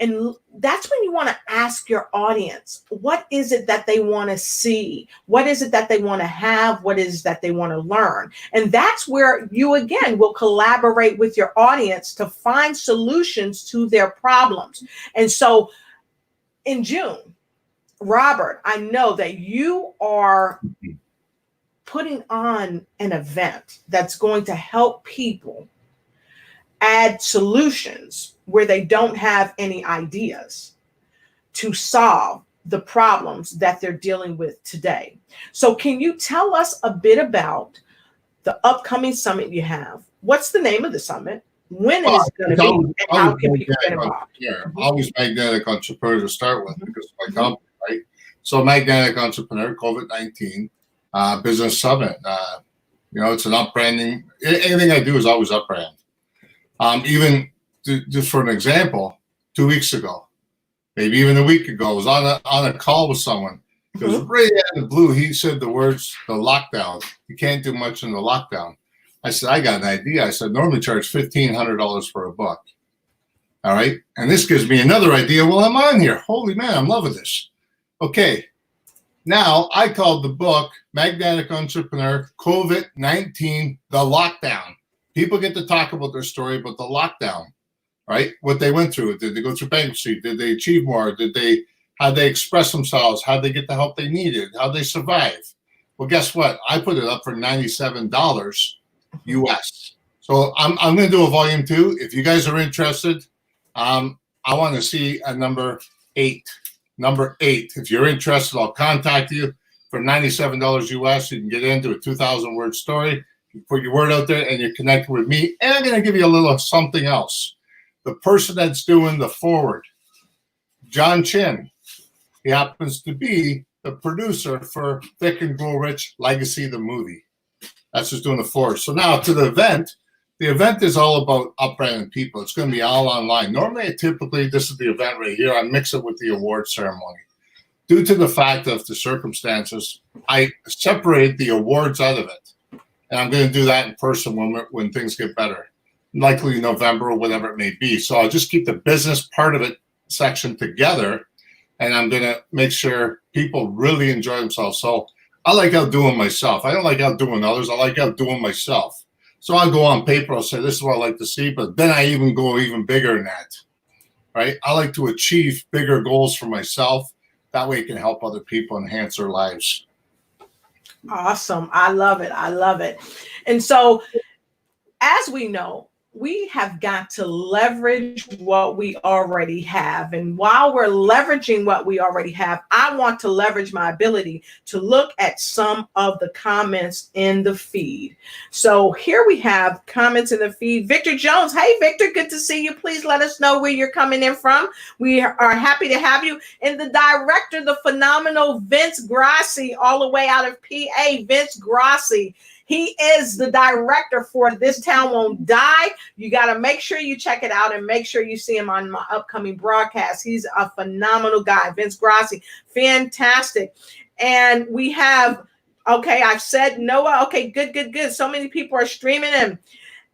A: And that's when you want to ask your audience, what is it that they want to see? What is it that they want to have? What is it that they want to learn? And that's where you, again, will collaborate with your audience to find solutions to their problems. And so in June, Robert, I know that you are putting on an event that's going to help people add solutions where they don't have any ideas to solve the problems that they're dealing with today. So can you tell us a bit about the upcoming summit you have? What's the name of the summit? When is it going to be? And how can people get involved?
B: Always Magnetic Entrepreneur to start with, because of my company, right? So Magnetic Entrepreneur, COVID-19 Business Summit. It's an upbranding. Anything I do is always upbrand. Even just for an example, 2 weeks ago, maybe even a week ago, I was on a call with someone. Because right out of the blue, he said the words, the lockdown. You can't do much in the lockdown. I said, I got an idea. I said, normally charge $1,500 for a book. All right. And this gives me another idea while I'm on here. Holy man, I'm loving this. Okay. Now I called the book Magnetic Entrepreneur, COVID-19, the Lockdown. People get to talk about their story about the lockdown, right? What they went through. Did they go through bankruptcy? Did they achieve more? How'd they express themselves? How'd they get the help they needed? How'd they survive? Well, guess what? I put it up for $97 US. So I'm going to do a volume 2. If you guys are interested, I want to see a number 8. Number 8. If you're interested, I'll contact you for $97 US. You can get into a 2,000-word story. You put your word out there and you connect with me. And I'm going to give you a little something else. The person that's doing the forward, John Chin, he happens to be the producer for Think and Grow Rich Legacy, the movie. That's who's doing the forward. So now to the event. The event is all about upbranding people. It's going to be all online. Normally, this is the event right here. I mix it with the award ceremony. Due to the fact of the circumstances, I separate the awards out of it. And I'm going to do that in person when things get better, likely November or whatever it may be. So I'll just keep the business part of it section together, and I'm going to make sure people really enjoy themselves. So I like outdoing myself. I don't like outdoing others. I like outdoing myself. So I'll go on paper. I'll say, this is what I like to see. But then I even go even bigger than that, right? I like to achieve bigger goals for myself. That way it can help other people enhance their lives.
A: Awesome. I love it. I love it. And so, as we know, we have got to leverage what we already have. And while we're leveraging what we already have, I want to leverage my ability to look at some of the comments in the feed. So here we have comments in the feed. Victor Jones. Hey, Victor, good to see you. Please let us know where you're coming in from. We are happy to have you. And the director, the phenomenal Vince Grassi, all the way out of PA, Vince Grassi. He is the director for This Town Won't Die. You got to make sure you check it out and make sure you see him on my upcoming broadcast. He's a phenomenal guy. Vince Grassi, fantastic. And we have, okay, I've said Noah. Okay, good. So many people are streaming in.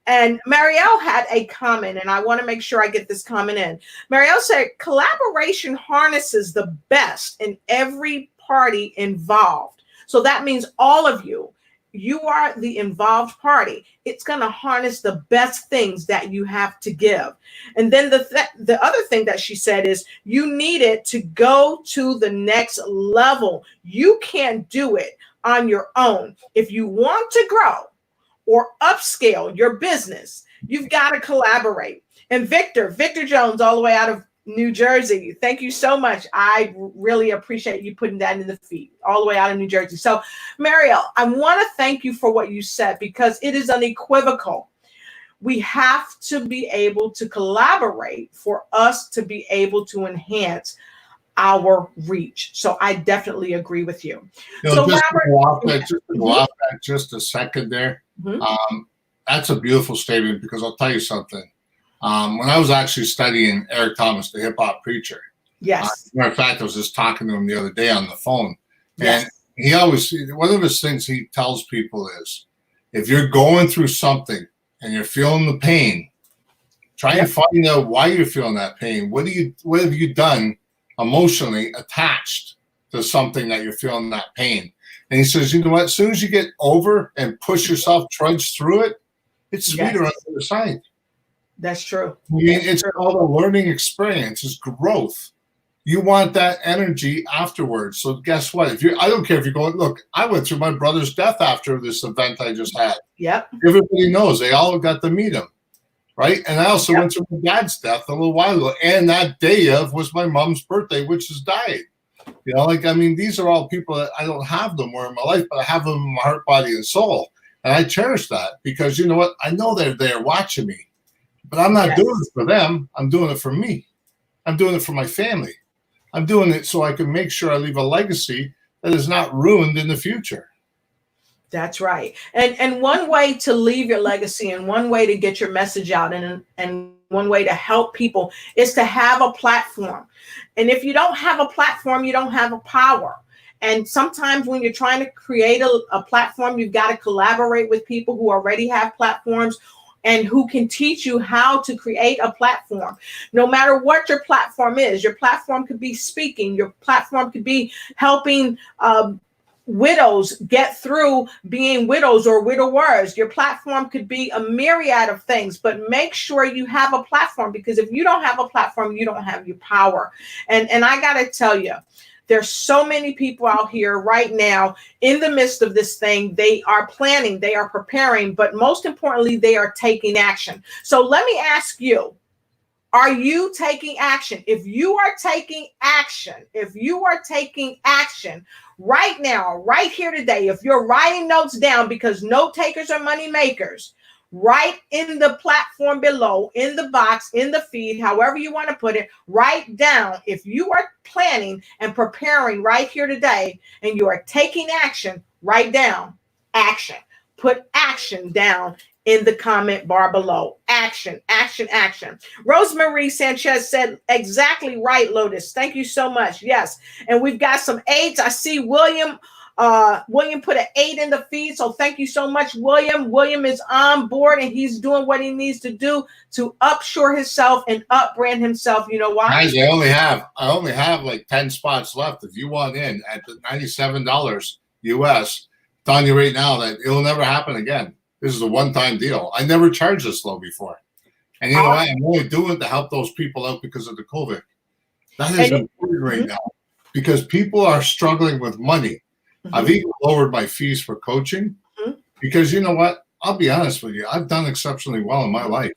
A: And Marielle had a comment, and I want to make sure I get this comment in. Marielle said, collaboration harnesses the best in every party involved. So that means all of you. You are the involved party. It's going to harness the best things that you have to give. And then the other thing that she said is you need it to go to the next level. You can't do it on your own. If you want to grow or upscale your business, you've got to collaborate. And Victor Jones, all the way out of New Jersey. Thank you so much. I really appreciate you putting that in the feed all the way out of New Jersey. So, Marielle, I want to thank you for what you said because it is unequivocal. We have to be able to collaborate for us to be able to enhance our reach. So I definitely agree with you. So
B: just
A: Robert,
B: to go off that just a second there. That's a beautiful statement because I'll tell you something. When I was actually studying Eric Thomas, the hip hop preacher,
A: yes.
B: As a matter of fact, I was just talking to him the other day on the phone,
A: yes.
B: and he always, one of his things he tells people is, if you're going through something and you're feeling the pain, try and find out why you're feeling that pain. What have you done emotionally attached to something that you're feeling that pain? And he says, you know what? As soon as you get over and push yourself, trudge through it, it's sweeter on the other side.
A: That's true.
B: I mean, it's called a learning experience. It's growth. You want that energy afterwards. So guess what? I don't care if you're going, look, I went through my brother's death after this event I just had.
A: Yep.
B: Everybody knows. They all got to meet him. Right. And I also went through my dad's death a little while ago. And that day of was my mom's birthday, which has died. You know, like, I mean, these are all people that I don't have them more in my life, but I have them in my heart, body, and soul. And I cherish that because you know what? I know they're there watching me. But I'm not doing it for them. I'm doing it for me. I'm doing it for my family. I'm doing it so I can make sure I leave a legacy that is not ruined in the future.
A: That's right. And one way to leave your legacy and one way to get your message out and one way to help people is to have a platform. And if you don't have a platform, you don't have a power. And sometimes when you're trying to create a platform, you've got to collaborate with people who already have platforms and who can teach you how to create a platform. No matter what your platform is, your platform could be speaking, your platform could be helping widows get through being widows or widowers. Your platform could be a myriad of things, but make sure you have a platform because if you don't have a platform, you don't have your power. And I got to tell you, there's so many people out here right now in the midst of this thing. They are planning, they are preparing, but most importantly, they are taking action. So let me ask you, are you taking action? If you are taking action right now, right here today, if you're writing notes down because note takers are money makers, write in the platform below, in the box, in the feed, however you want to put it, write down if you are planning and preparing right here today and you are taking action, write down action. Put action down in the comment bar below. Action, action, action. Rosemarie Sanchez said, exactly right, Lotus. Thank you so much. Yes. And we've got some 8s. I see William put an 8 in the feed. So thank you so much, William. William is on board and he's doing what he needs to do to upshore himself and upbrand himself. You know why?
B: Guys, I only have like 10 spots left. If you want in at the $97 US, I'm telling you right now that it'll never happen again. This is a one-time deal. I never charged this low before. And you know what? I'm only doing it to help those people out because of the COVID. That is important right now because people are struggling with money. I've even lowered my fees for coaching because you know what? I'll be honest with you. I've done exceptionally well in my life.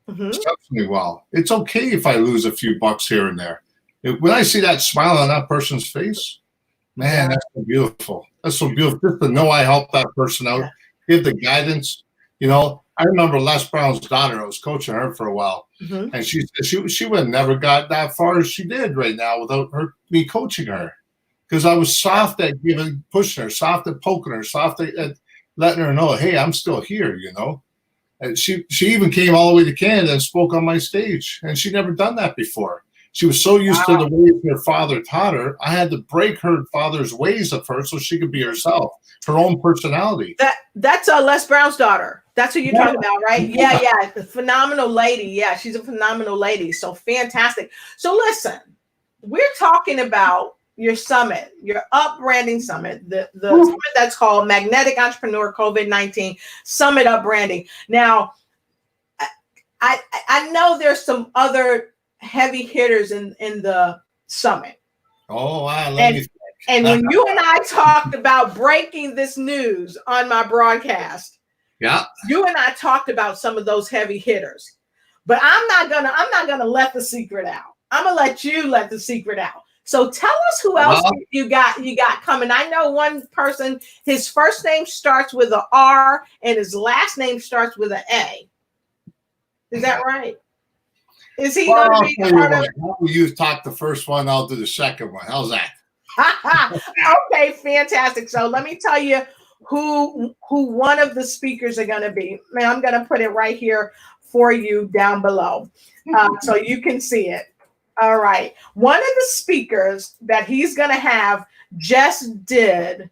A: Mm-hmm.
B: Exceptionally well. It's okay if I lose a few bucks here and there. When I see that smile on that person's face, man, that's so beautiful. That's so beautiful. Just to know I helped that person out, give the guidance. You know, I remember Les Brown's daughter. I was coaching her for a while, and she would have never got that far as she did right now without me coaching her, because I was soft at pushing her, soft at poking her, soft at letting her know, hey, I'm still here. You know, and she even came all the way to Canada and spoke on my stage, and she'd never done that before. She was so used to the ways her father taught her. I had to break her father's ways of her so she could be herself, her own personality.
A: That's Les Brown's daughter. That's who you're talking about, right? Yeah. The phenomenal lady. Yeah, she's a phenomenal lady. So fantastic. So listen, we're talking about your summit, your Up-Branding Summit, the summit that's called Magnetic Entrepreneur COVID-19 Summit Up-Branding. Now, I know there's some other heavy hitters in the summit.
B: Oh, wow.
A: And when you and I talked about breaking this news on my broadcast, you and I talked about some of those heavy hitters. But I'm not gonna let the secret out. I'm gonna let you let the secret out. So tell us who else you got coming. I know one person, his first name starts with an R and his last name starts with an A. Is that right? Is he going to be part of?
B: You talk the first one, I'll do the second one. How's that?
A: Okay, fantastic. So let me tell you who one of the speakers are going to be. Man, I'm going to put it right here for you down below, so you can see it. All right. One of the speakers that he's going to have just did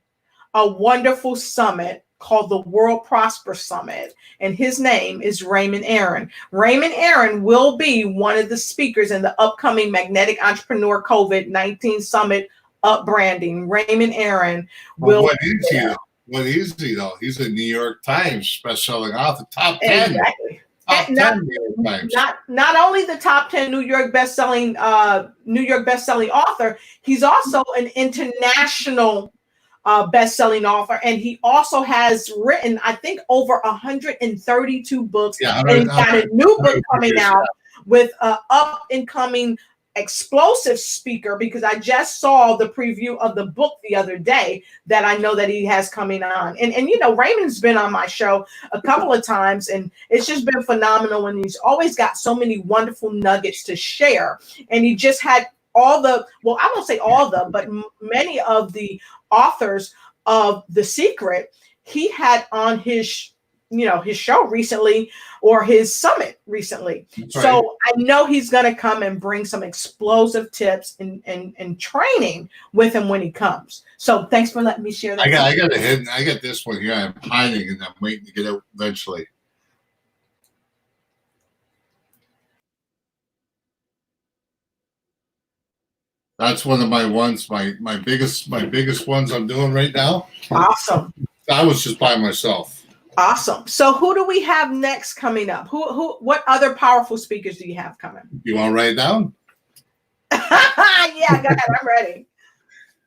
A: a wonderful summit called the World Prosper Summit, and his name is Raymond Aaron. Raymond Aaron will be one of the speakers in the upcoming Magnetic Entrepreneur COVID-19 Summit Up-Branding. Raymond Aaron will.
B: What is he though? What is he though? He's a New York Times bestselling author, top 10.
A: Exactly.
B: Top 10 New York Times.
A: Not only the top 10 New York bestselling author, he's also an international best-selling author, and he also has written, I think, over 132 books.
B: Yeah,
A: and he's got a new book coming out with an up-and-coming explosive speaker, because I just saw the preview of the book the other day that I know that he has coming on. And you know, Raymond's been on my show a couple of times, and it's just been phenomenal, and he's always got so many wonderful nuggets to share. And he just had all the, well, I won't say all the, but many of the authors of The Secret he had on his show recently, or his summit recently. Right. So I know he's going to come and bring some explosive tips and training with him when he comes. So thanks for letting me share that.
B: I got this one here. I'm hiding and I'm waiting to get out eventually. That's one of my ones, my biggest ones I'm doing right now.
A: Awesome.
B: I was just by myself.
A: Awesome. So who do we have next coming up? What other powerful speakers do you have coming?
B: You want to write it down?
A: Yeah, go ahead. I'm ready.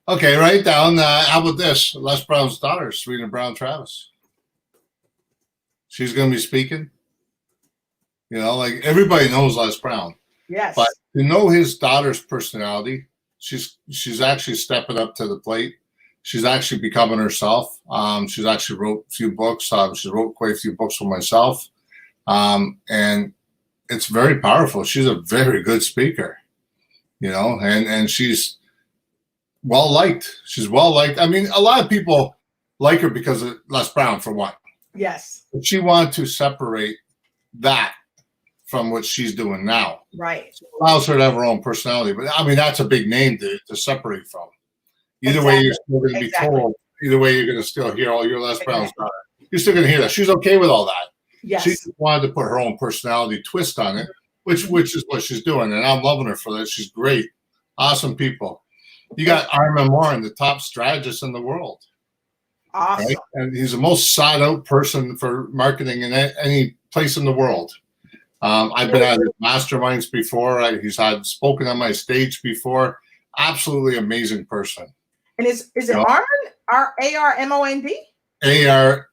B: Okay, write down. How about this? Les Brown's daughter, Serena Brown Travis. She's going to be speaking. You know, like everybody knows Les Brown.
A: Yes.
B: But to know his daughter's personality, she's actually stepping up to the plate. She's actually becoming herself. She's actually wrote a few books. She wrote quite a few books for myself. And it's very powerful. She's a very good speaker, you know, and she's well liked. She's well liked. I mean, a lot of people like her because of Les Brown, for one.
A: Yes.
B: But she wanted to separate that from what she's doing now.
A: Right.
B: So it allows her to have her own personality. But I mean, that's a big name to separate from. Either way, you're still going to be told. Either way, you're going to still hear all your Les Brown's daughter. You're still going to hear that. She's okay with all that.
A: Yes.
B: She just wanted to put her own personality twist on it, which is what she's doing. And I'm loving her for that. She's great. Awesome people. You got Armin Morin, the top strategist in the world.
A: Awesome.
B: Right? And he's the most sought out person for marketing in any place in the world. I've been at his masterminds before. He's had spoken on my stage before. Absolutely amazing person.
A: And is it Armin? ARMOND?
B: ARMAND.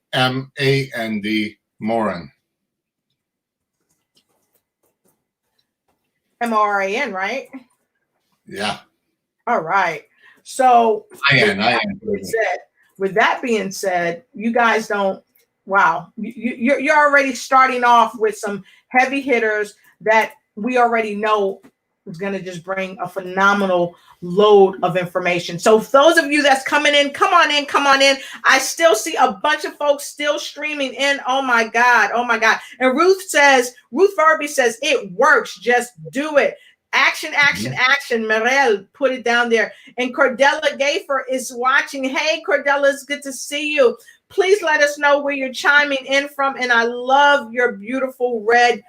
B: Moran.
A: Moran, right?
B: Yeah.
A: All right. So
B: I am.
A: With that being said, you guys don't. Wow, you're already starting off with some heavy hitters that we already know is going to just bring a phenomenal load of information. So for those of you that's coming in, come on in, come on in. I still see a bunch of folks still streaming in. Oh my God. Oh my God. And Ruth Verby says, it works. Just do it. Action, action, action. Mirel, put it down there. And Cordella Gafer is watching. Hey, Cordella, it's good to see you. Please let us know where you're chiming in from. And I love your beautiful red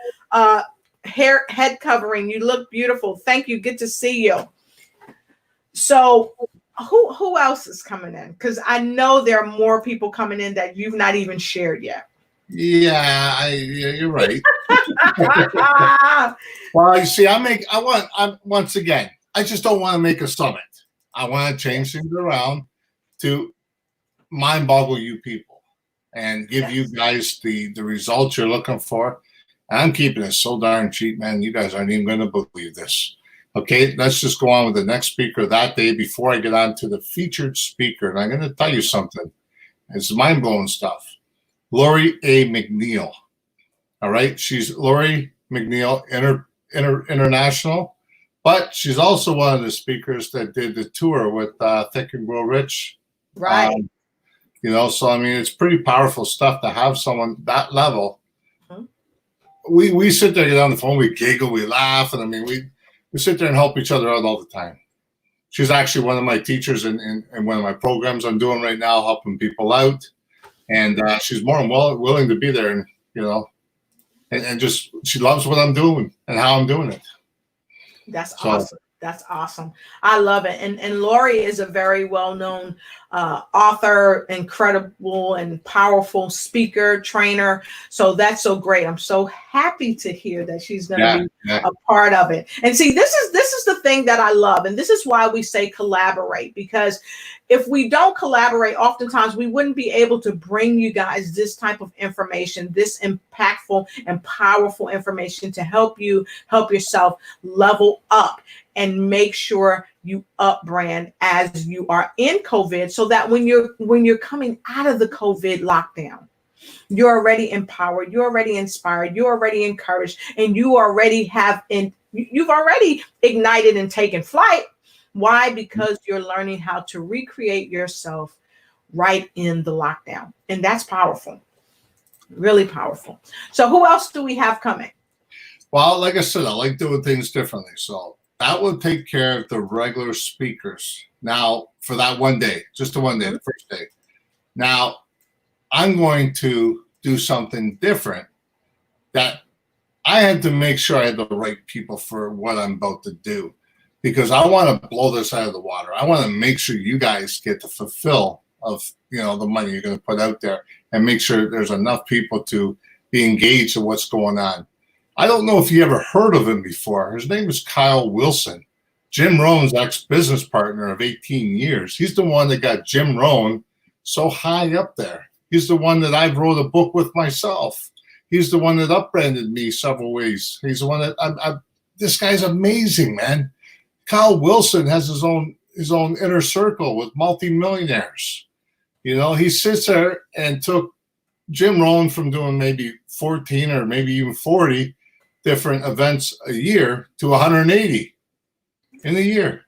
A: head covering. You look beautiful. Thank you. Good to see you. So who else is coming in? Because I know there are more people coming in that you've not even shared yet.
B: Yeah, you're right. Well, you see, once again, I just don't want to make a summit. I want to change things around to mind boggle you people and give you guys the results you're looking for. And I'm keeping it so darn cheap, man. You guys aren't even going to believe this. Okay, let's just go on with the next speaker that day before I get on to the featured speaker. And I'm going to tell you something. It's mind-blowing stuff. Lori A. McNeil. All right, she's Lori McNeil International, but she's also one of the speakers that did the tour with Think and Grow Rich.
A: Right.
B: So I mean, it's pretty powerful stuff to have someone that level. Mm-hmm. We sit there, get on the phone, we giggle, we laugh, and I mean, we sit there and help each other out all the time. She's actually one of my teachers in one of my programs I'm doing right now, helping people out. And she's more than willing to be there, and and just she loves what I'm doing and how I'm doing it.
A: That's awesome. That's awesome. I love it. And Lori is a very well-known author, incredible and powerful speaker, trainer. So that's so great. I'm so happy to hear that she's going to be a part of it. And see, this is the thing that I love. And this is why we say collaborate, because if we don't collaborate, oftentimes we wouldn't be able to bring you guys this type of information, this impactful and powerful information to help yourself level up and make sure you up brand as you are in COVID, so that when you're coming out of the COVID lockdown, you're already empowered, you're already inspired, you're already encouraged, and you've already ignited and taken flight. Why? Because you're learning how to recreate yourself right in the lockdown. And that's powerful, really powerful. So who else do we have coming?
B: Well, like I said, I like doing things differently. So that will take care of the regular speakers. Now, for that one day, just the one day, the first day. Now, I'm going to do something different that I had to make sure I had the right people for what I'm about to do, because I want to blow this out of the water. I want to make sure you guys get to fulfill of the money you're going to put out there, and make sure there's enough people to be engaged in what's going on. I don't know if you ever heard of him before. His name is Kyle Wilson, Jim Rohn's ex-business partner of 18 years. He's the one that got Jim Rohn so high up there. He's the one that I wrote a book with myself. He's the one that upbranded me several ways. He's the one that this guy's amazing, man. Kyle Wilson has his own inner circle with multimillionaires. He sits there and took Jim Rohn from doing maybe 14 or maybe even 40 different events a year to 180 in a year.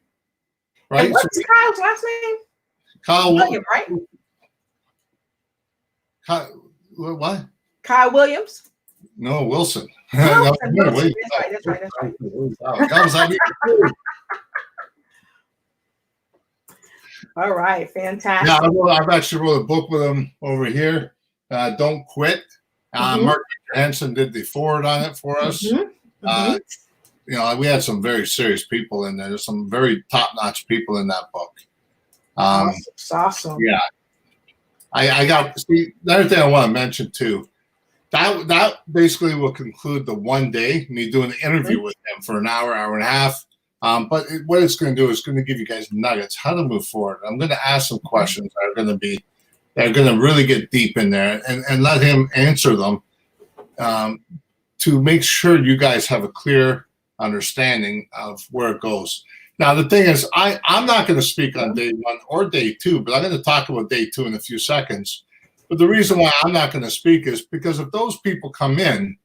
B: Right?
A: And what's Kyle's last name?
B: Kyle
A: Williams, right?
B: What?
A: Kyle Williams?
B: No, Wilson.
A: Wilson. That's right. All right, fantastic.
B: Yeah, I've actually wrote a book with him over here. Don't Quit. Mark Hansen did the forward on it for us. We had some very serious people in there. There's some very top-notch people in that book.
A: Awesome.
B: Yeah. The other thing I want to mention too, that basically will conclude the one day, me doing the interview with him for an hour and a half. But what it's going to do is going to give you guys nuggets how to move forward. I'm going to ask some questions that are going to really get deep in there and let him answer them to make sure you guys have a clear understanding of where it goes. Now, the thing is, I'm not going to speak on day 1 or day 2, but I'm going to talk about day 2 in a few seconds. But the reason why I'm not going to speak is because if those people come in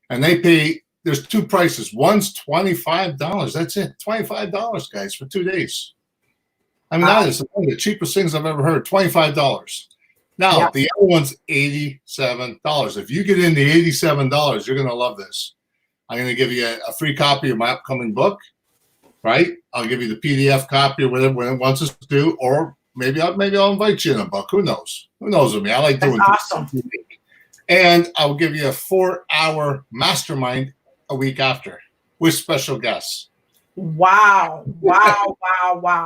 B: and they pay, there's 2 prices. One's $25. That's it. $25, guys, for 2 days. I mean, that is one of the cheapest things I've ever heard. $25. Now, the other one's $87. If you get in the $87, you're going to love this. I'm going to give you a free copy of my upcoming book, right? I'll give you the PDF copy or whatever when it wants us to do, or maybe I'll invite you in a book. Who knows? Who knows with me? I like doing
A: awesome.
B: And I'll give you a 4-hour mastermind a week after with special guests.
A: Wow. Wow.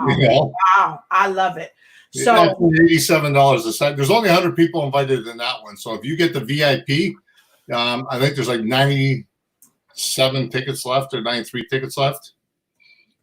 B: You know?
A: Wow. I love it. So
B: $87 a set. There's only 100 people invited in that one. So if you get the VIP, I think there's like 97 tickets left or 93 tickets left.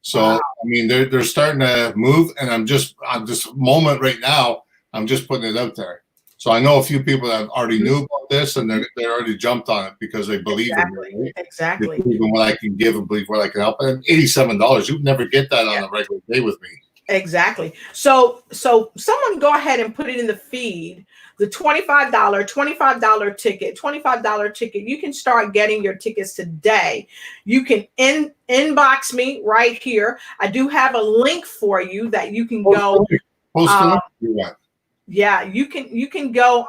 B: So I mean, they're starting to move, and I'm just on this moment right now. I'm just putting it out there. So I know a few people that already knew about this, and they already jumped on it because they believe in me. Right?
A: Exactly.
B: They believe in what I can give and believe what I can help. And $87, you'd never get that on a regular day with me.
A: Exactly. So someone go ahead and put it in the feed. The $25 ticket. You can start getting your tickets today. You can inbox me right here. I do have a link for you that you can go. Yeah, you can go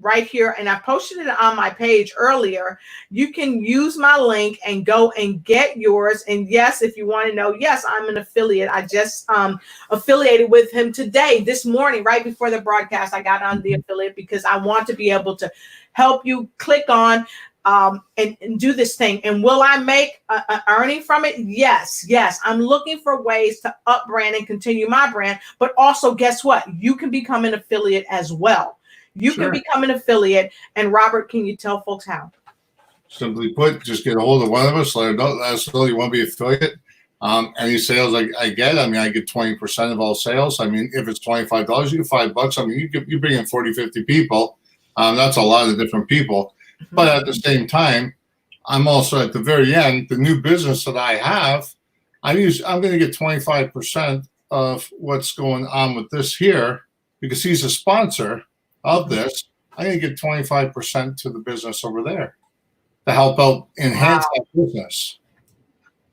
A: right here, and I posted it on my page earlier. You can use my link and go and get yours. And yes, if you want to know, yes, I'm an affiliate. I just affiliated with him today, this morning, right before the broadcast. I got on the affiliate because I want to be able to help you click on and do this thing. And will I make an earning from it? Yes. I'm looking for ways to up brand and continue my brand, but also guess what? You can become an affiliate as well. You can become an affiliate. And Robert, can you tell folks how?
B: Simply put, just get a hold of one of us. Let us know you want to be an affiliate. Any sales I get, I mean, I get 20% of all sales. I mean, if it's $25, you get $5. I mean, you bring in 40, 50 people. That's a lot of different people. But at the same time, I'm also at the very end, the new business that I have, I'm going to get 25% of what's going on with this here because he's a sponsor of this. I'm going to get 25% to the business over there to help out enhance that business.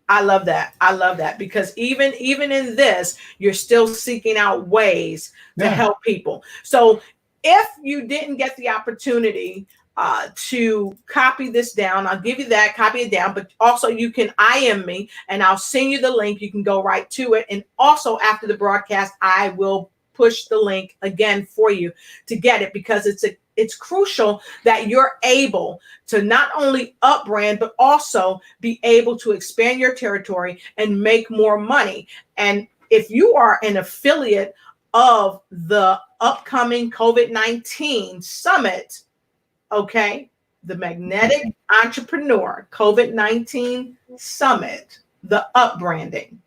A: I love that because even in this, you're still seeking out ways to help people. So if you didn't get the opportunity to copy this down, I'll give you that, copy it down, but also you can IM me and I'll send you the link. You can go right to it. And also after the broadcast, I will push the link again for you to get it because it's crucial that you're able to not only up brand, but also be able to expand your territory and make more money. And if you are an affiliate of the upcoming COVID-19 summit, okay, the Magnetic Entrepreneur COVID-19 Summit, the upbranding,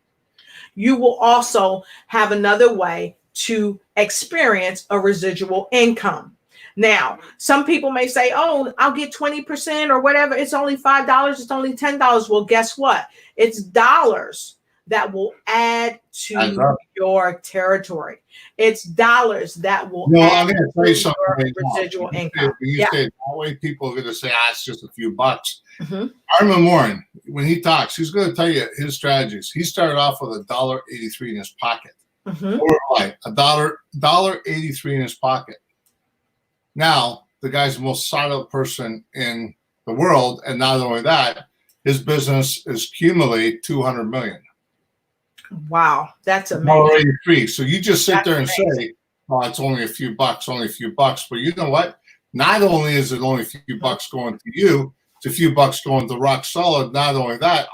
A: you will also have another way to experience a residual income. Now, some people may say, oh, I'll get 20% or whatever. It's only $5. It's only $10. Well, guess what? It's dollars that will add to your territory. It's dollars that will add to your residual income.
B: When you say it that way, people are going to say, it's just a few bucks. Armin Warren, when he talks, he's going to tell you his strategies. He started off with $1.83 in his pocket. $1.83 in his pocket. Now, the guy's the most sought out person in the world. And not only that, his business is cumulated $200 million.
A: Wow, that's amazing.
B: $1.83. So you just sit there and say, oh, it's only a few bucks. But you know what? Not only is it only a few bucks going to you, it's a few bucks going to Rock Solid. Not only that,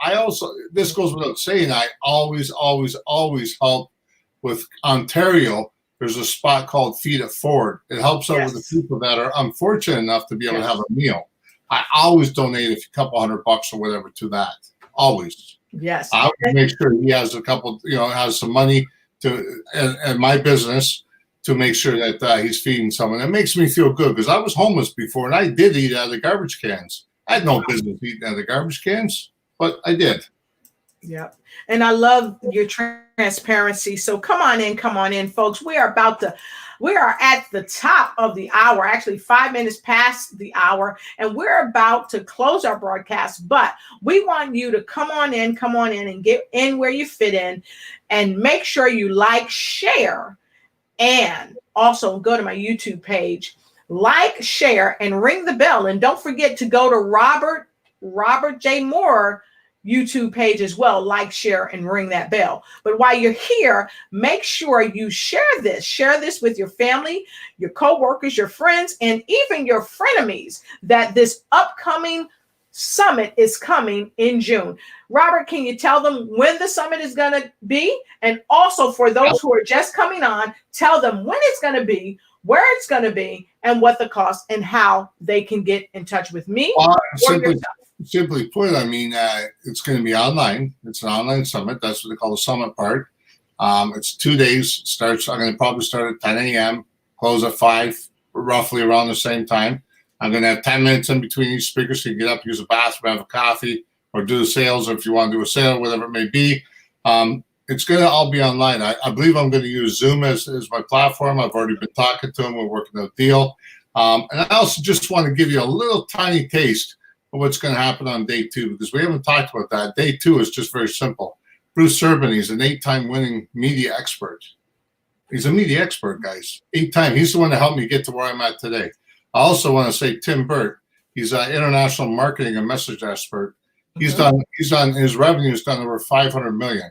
B: this goes without saying, I always help with Ontario. There's a spot called Feed It Forward. It helps out with the people that are unfortunate enough to be able to have a meal. I always donate a couple $100 or whatever to that. Always.
A: Yes.
B: I would make sure he has a couple, has some money to and my business to make sure that he's feeding someone. It makes me feel good because I was homeless before and I did eat out of the garbage cans. I had no business eating out of the garbage cans, but I did.
A: Yeah. And I love your transparency. So come on in, folks. We are at the top of the hour, actually 5 minutes past the hour, and we're about to close our broadcast. But we want you to come on in and get in where you fit in, and make sure you like, share, and also go to my YouTube page, like, share, and ring the bell. And don't forget to go to Robert J. Moore YouTube page as well. Like, share, and ring that bell. But while you're here, make sure you share this with your family, your co-workers, your friends, and even your frenemies, that this upcoming summit is coming in June. Robert, can you tell them when the summit is going to be? And also, for those who are just coming on, tell them when it's going to be, where it's going to be, and what the cost, and how they can get in touch with me.
B: Simply put, I mean, it's going to be online. It's an online summit. That's what they call the summit part. It's 2 days. I'm going to probably start at 10 a.m., close at 5, roughly around the same time. I'm going to have 10 minutes in between each speaker, so you can get up, use a bathroom, have a coffee, or do the sales, or if you want to do a sale, whatever it may be. It's going to all be online. I believe I'm going to use Zoom as my platform. I've already been talking to them. We're working out a deal. And I also just want to give you a little tiny taste of what's going to happen on day 2, because we haven't talked about that. Day 2 is just very simple. Bruce Urban, he's an 8-time winning media expert. He's a media expert, guys. 8-time. He's the one that helped me get to where I'm at today. I also want to say Tim Burt. He's an international marketing and message expert. His revenue has done over 500 million.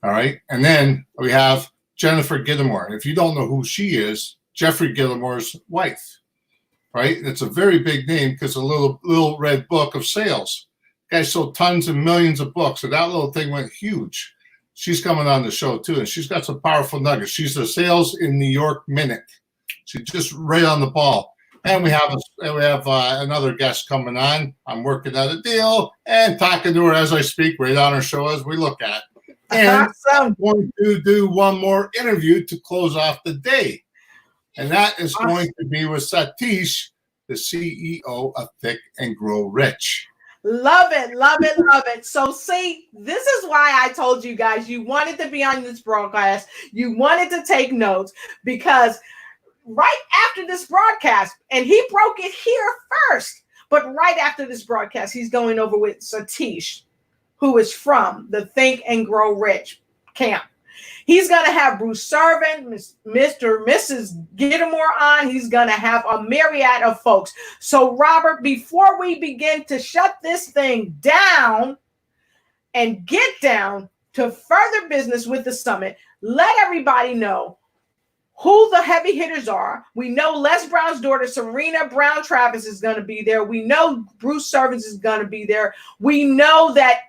B: All right. And then we have Jennifer Gilmore. If you don't know who she is, Jeffrey Gilmore's wife. Right? It's a very big name because a little red book of sales. Guys sold tons and millions of books, so that little thing went huge. She's coming on the show too, and she's got some powerful nuggets. She's the Sales in New York Minute. She's just right on the ball. And we have another guest coming on. I'm working out a deal and talking to her as I speak, right on her show as we look at. And I'm going to do one more interview to close off the day. And that is going to be with Satish, the CEO of Think and Grow Rich.
A: Love it, love it, love it. So see, this is why I told you guys you wanted to be on this broadcast. You wanted to take notes, because right after this broadcast, and he broke it here first, but right after this broadcast, he's going over with Satish, who is from the Think and Grow Rich camp. He's going to have Bruce Servin, Mr. Mrs. Gilmore on. He's going to have a myriad of folks. So, Robert, before we begin to shut this thing down and get down to further business with the summit, let everybody know who the heavy hitters are. We know Les Brown's daughter, Serena Brown Travis, is going to be there. We know Bruce Servin is going to be there. We know that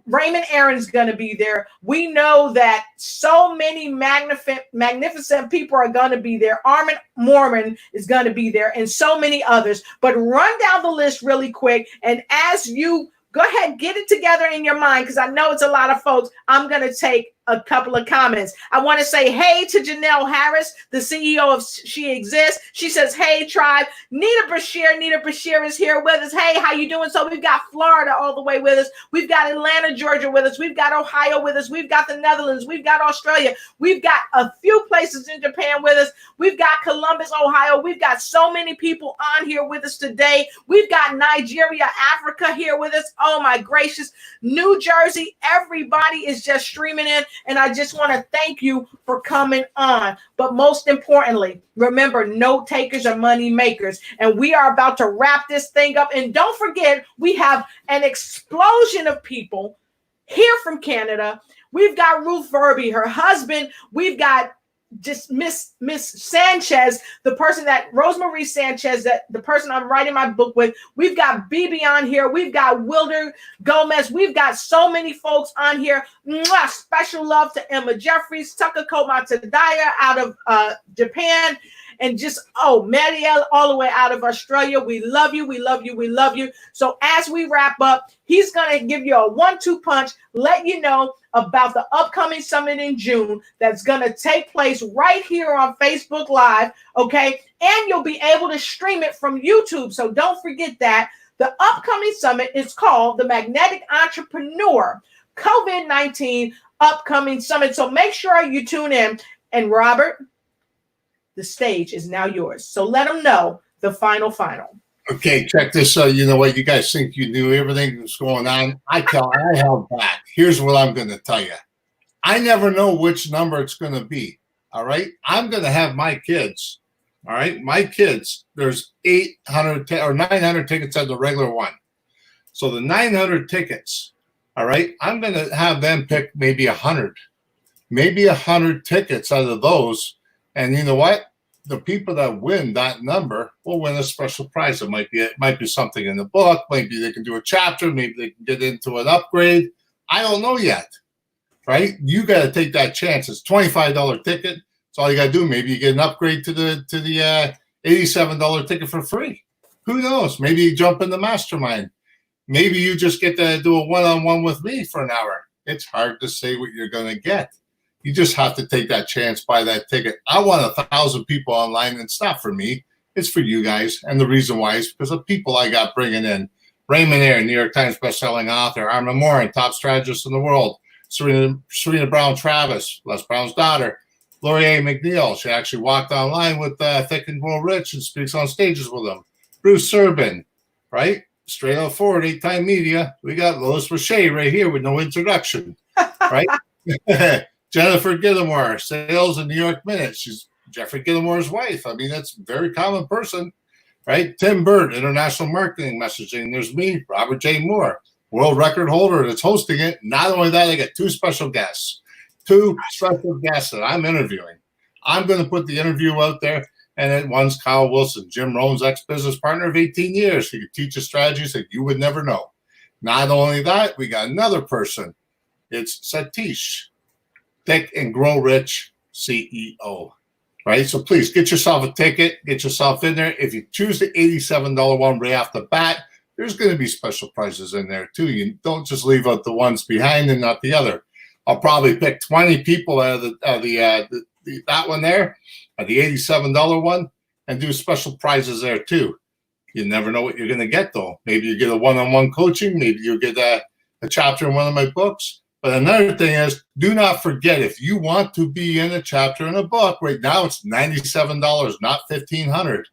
A: Raymond Aaron is going to be there. We know that so many magnificent people are going to be there. Armin Mormon is going to be there, and so many others. But run down the list really quick, and as you go ahead, get it together in your mind, because I know it's a lot of folks. I'm going to take a couple of comments. I want to say hey to Janelle Harris, the CEO of She Exists. She says, hey, tribe. Nita Bashir is here with us. Hey, how you doing? So we've got Florida all the way with us. We've got Atlanta, Georgia with us. We've got Ohio with us. We've got the Netherlands. We've got Australia. We've got a few places in Japan with us. We've got Columbus, Ohio. We've got so many people on here with us today. We've got Nigeria, Africa here with us. Oh my gracious. New Jersey, everybody is just streaming in. And I just want to thank you for coming on. But most importantly, remember, note takers are money makers. And we are about to wrap this thing up. And don't forget, we have an explosion of people here from Canada. We've got Ruth Verby, her husband. We've got just Miss Sanchez, the person that Rosemary Sanchez, that the person I'm writing my book with. We've got BB on here. We've got Wilder Gomez. We've got so many folks on here. Mwah! Special love to Emma Jeffries, Takako Matadaya out of Japan, and just Marielle all the way out of Australia. We love you. We love you. We love you. So as we wrap up, he's going to give you a 1-2 punch, let you know about the upcoming summit in June that's going to take place right here on Facebook Live, okay? And you'll be able to stream it from YouTube. So don't forget that. The upcoming summit is called the Magnetic Entrepreneur COVID-19 Upcoming Summit. So make sure you tune in. And Robert, the stage is now yours. So let them know the final.
B: Okay, check this out. You know what? You guys think you knew everything that was going on. I held back. Here's what I'm going to tell you. I never know which number it's going to be. All right. I'm going to have my kids. All right. My kids, there's 800 or 900 tickets at the regular one. So the 900 tickets. All right. I'm going to have them pick maybe 100 tickets out of those. And you know what? The people that win that number will win a special prize. It might be something in the book. Maybe they can do a chapter. Maybe they can get into an upgrade. I don't know yet. Right? You got to take that chance. It's $25 ticket. That's all you got to do. Maybe you get an upgrade to the $87 ticket for free. Who knows? Maybe you jump in the mastermind. Maybe you just get to do a one-on-one with me for an hour. It's hard to say what you're going to get. You just have to take that chance, buy that ticket. I want 1,000 people online, and it's not for me. It's for you guys. And the reason why is because of people I got bringing in. Raymond Ayer, New York Times bestselling author. Armin Morin, top strategist in the world. Serena Brown Travis, Les Brown's daughter. Laurier McNeil, she actually walked online with Think and Grow Rich and speaks on stages with them. Bruce Serbin, right? Straight Out Forward, 8-time media. We got Lois Roche right here with no introduction, right? Jennifer Gilmore, sales in New York Minute. She's Jeffrey Gilmore's wife. I mean, that's a very common person, right? Tim Bird, international marketing messaging. There's me, Robert J. Moore, world record holder that's hosting it. Not only that, I got two special guests that I'm interviewing. I'm going to put the interview out there, and then one's Kyle Wilson, Jim Rohn's ex-business partner of 18 years. He could teach you strategies that you would never know. Not only that, we got another person. It's Satish, Think and Grow Rich CEO, right? So please get yourself a ticket, get yourself in there. If you choose the $87 one right off the bat, there's going to be special prizes in there too. You don't just leave out the ones behind and not the other. I'll probably pick 20 people out of that one there, the $87 one, and do special prizes there too. You never know what you're going to get though. Maybe you get a one-on-one coaching. Maybe you get a chapter in one of my books. But another thing is, do not forget, if you want to be in a chapter in a book, right now it's $97, not $1,500.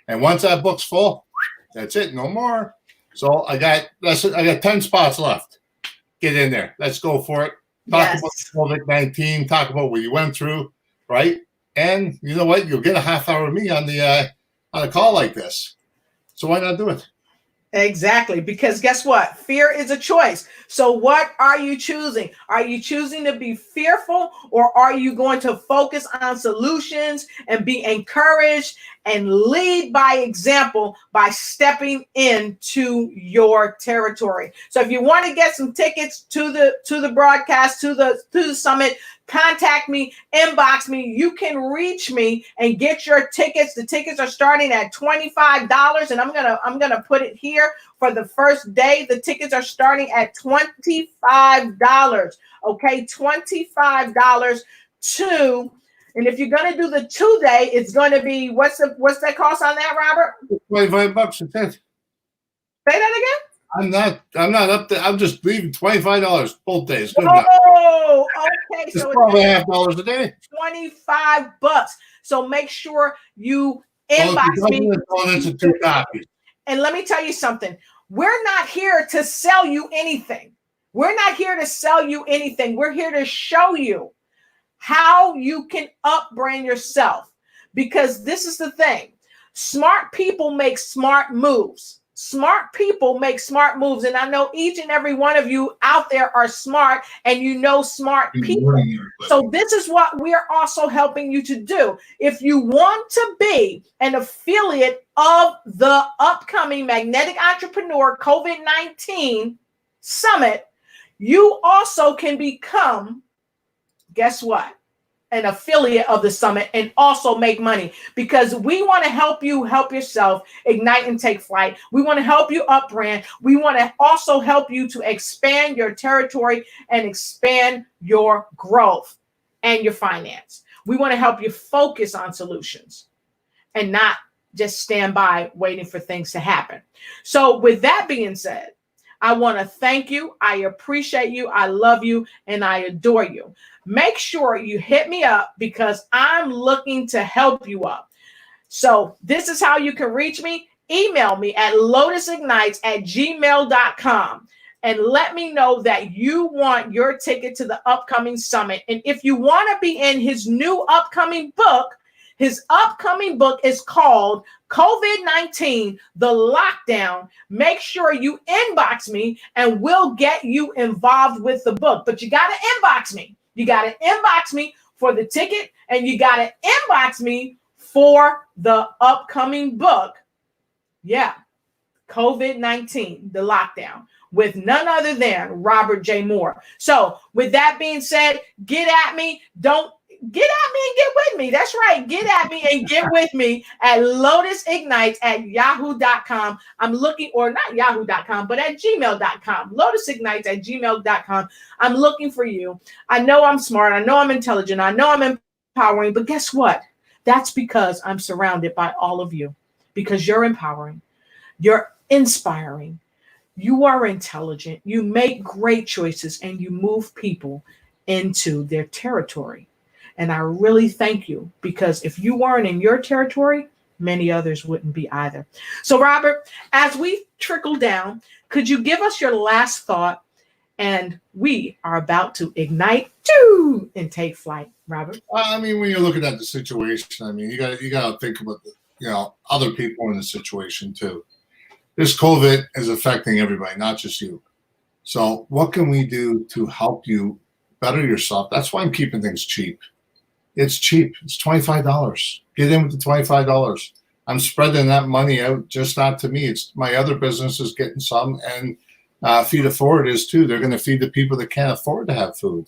B: And once that book's full, that's it, no more. So I got 10 spots left. Get in there. Let's go for it. Talk about COVID-19. Talk about what you went through, right? And you know what? You'll get a half hour of me on a call like this. So why not do it?
A: Exactly, because guess what? Fear is a choice. So what are you choosing? Are you choosing to be fearful, or are you going to focus on solutions and be encouraged and lead by example by stepping into your territory? So if you want to get some tickets to the broadcast, to the summit, contact me, inbox me. You can reach me and get your tickets. The tickets are starting at $25, and I'm gonna put it here for the first day. The tickets are starting at $25. Okay, $25 and if you're gonna do the 2-day, it's gonna be what's that cost on that, Robert?
B: $25 a tent.
A: Say that again.
B: I'm not up there. I'm just leaving $25 both days. Good
A: oh, okay.
B: It's
A: so
B: probably $half a day.
A: $25. So make sure you inbox me.
B: Into 2 copies.
A: And let me tell you something. We're not here to sell you anything. We're not here to sell you anything. We're here to show you how you can upbrand yourself. Because this is the thing. Smart people make smart moves. Smart people make smart moves. And I know each and every one of you out there are smart, and you know smart people. So this is what we're also helping you to do. If you want to be an affiliate of the upcoming Magnetic Entrepreneur COVID-19 Summit, you also can become, guess what? An affiliate of the summit and also make money, because we want to help you help yourself ignite and take flight. We want to help you up brand. We want to also help you to expand your territory and expand your growth and your finance. We want to help you focus on solutions and not just stand by waiting for things to happen. So with that being said, I want to thank you. I appreciate you. I love you and I adore you. Make sure you hit me up because I'm looking to help you up. So this is how you can reach me. Email me at lotusignites@gmail.com and let me know that you want your ticket to the upcoming summit. And if you want to be in his new upcoming book, his upcoming book is called COVID-19, The Lockdown. Make sure you inbox me and we'll get you involved with the book. But you got to inbox me. You got to inbox me for the ticket and you got to inbox me for the upcoming book. Yeah, COVID-19, The Lockdown, with none other than Robert J. Moore. So with that being said, get at me. Don't get at me and get with me. That's right. Get at me and get with me at lotusignites@yahoo.com. I'm looking, or not yahoo.com, but at gmail.com. Lotusignites@gmail.com. I'm looking for you. I know I'm smart. I know I'm intelligent. I know I'm empowering. But guess what? That's because I'm surrounded by all of you. Because you're empowering. You're inspiring. You are intelligent. You make great choices and you move people into their territory. And I really thank you because if you weren't in your territory, many others wouldn't be either. So, Robert, as we trickle down, could you give us your last thought? And we are about to ignite and take flight, Robert.
B: I mean, when you're looking at the situation, I mean, you got to think about other people in the situation too. This COVID is affecting everybody, not just you. So, what can we do to help you better yourself? That's why I'm keeping things cheap. It's cheap. It's $25. Get in with the $25. I'm spreading that money out, just not to me. It's my other businesses getting some, and Feed It Forward is too. They're going to feed the people that can't afford to have food.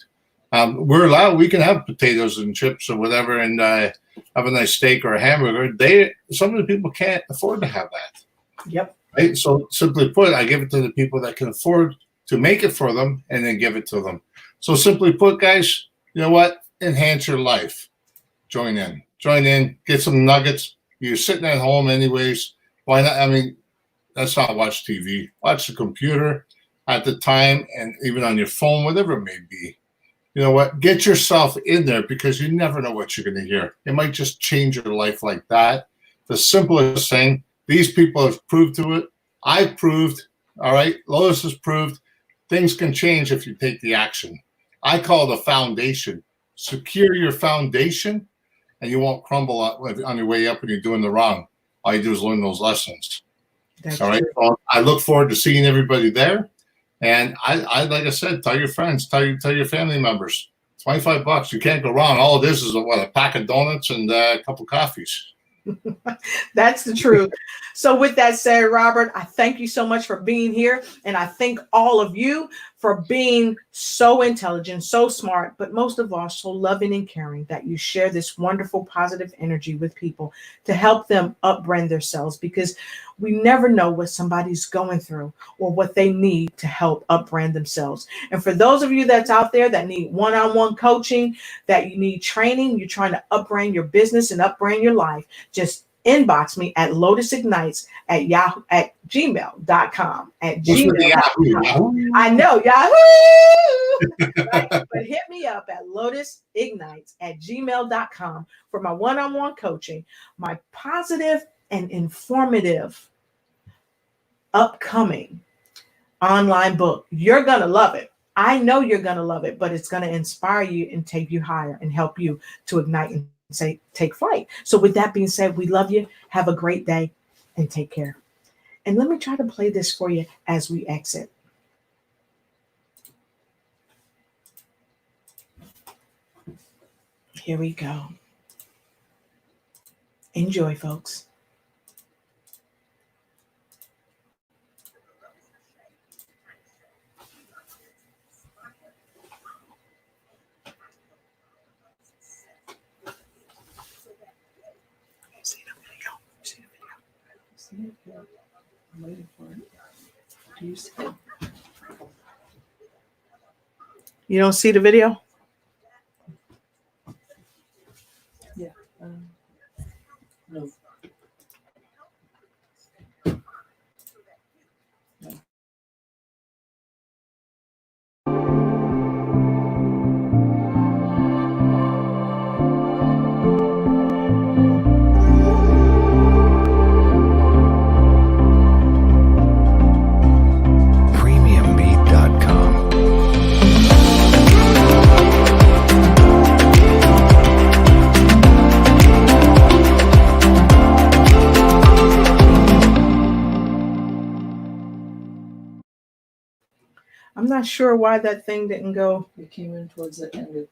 B: We're allowed. We can have potatoes and chips or whatever, and have a nice steak or a hamburger. Some of the people can't afford to have that.
A: Yep.
B: Right. So simply put, I give it to the people that can afford to make it for them, and then give it to them. So simply put, guys, you know what? Enhance your life. Join in. Get some nuggets. You're sitting at home anyways. Why not? I mean, let's not watch TV. Watch the computer at the time, and even on your phone, whatever it may be. You know what? Get yourself in there because you never know what you're going to hear. It might just change your life like that. The simplest thing. These people have proved to it. I've proved. All right. Lotus has proved. Things can change if you take the action. I call it a foundation. Secure your foundation, and you won't crumble on your way up when you're doing the wrong. All you do is learn those lessons. That's all right. Well, I look forward to seeing everybody there. And I like I said, tell your friends, tell your family members. $25. You can't go wrong. All it is a pack of donuts and a couple coffees.
A: That's the truth. So with that said, Robert, I thank you so much for being here. And I thank all of you for being so intelligent, so smart, but most of all, so loving and caring that you share this wonderful, positive energy with people to help them upbrand themselves, because we never know what somebody's going through or what they need to help upbrand themselves. And for those of you that's out there that need one-on-one coaching, that you need training, you're trying to upbrand your business and upbrand your life, just inbox me at lotusignites@gmail.com. I know, Yahoo! Right? But hit me up at lotusignites@gmail.com for my one-on-one coaching, my positive and informative upcoming online book. You're going to love it. I know you're going to love it, but it's going to inspire you and take you higher and help you to ignite and take flight. So with that being said, we love you. Have a great day and take care. And let me try to play this for you as we exit. Here we go. Enjoy, folks. I'm waiting for it. Do you see it? You don't see the video? Yeah. No. not sure why that thing didn't go.
C: It came in towards the end.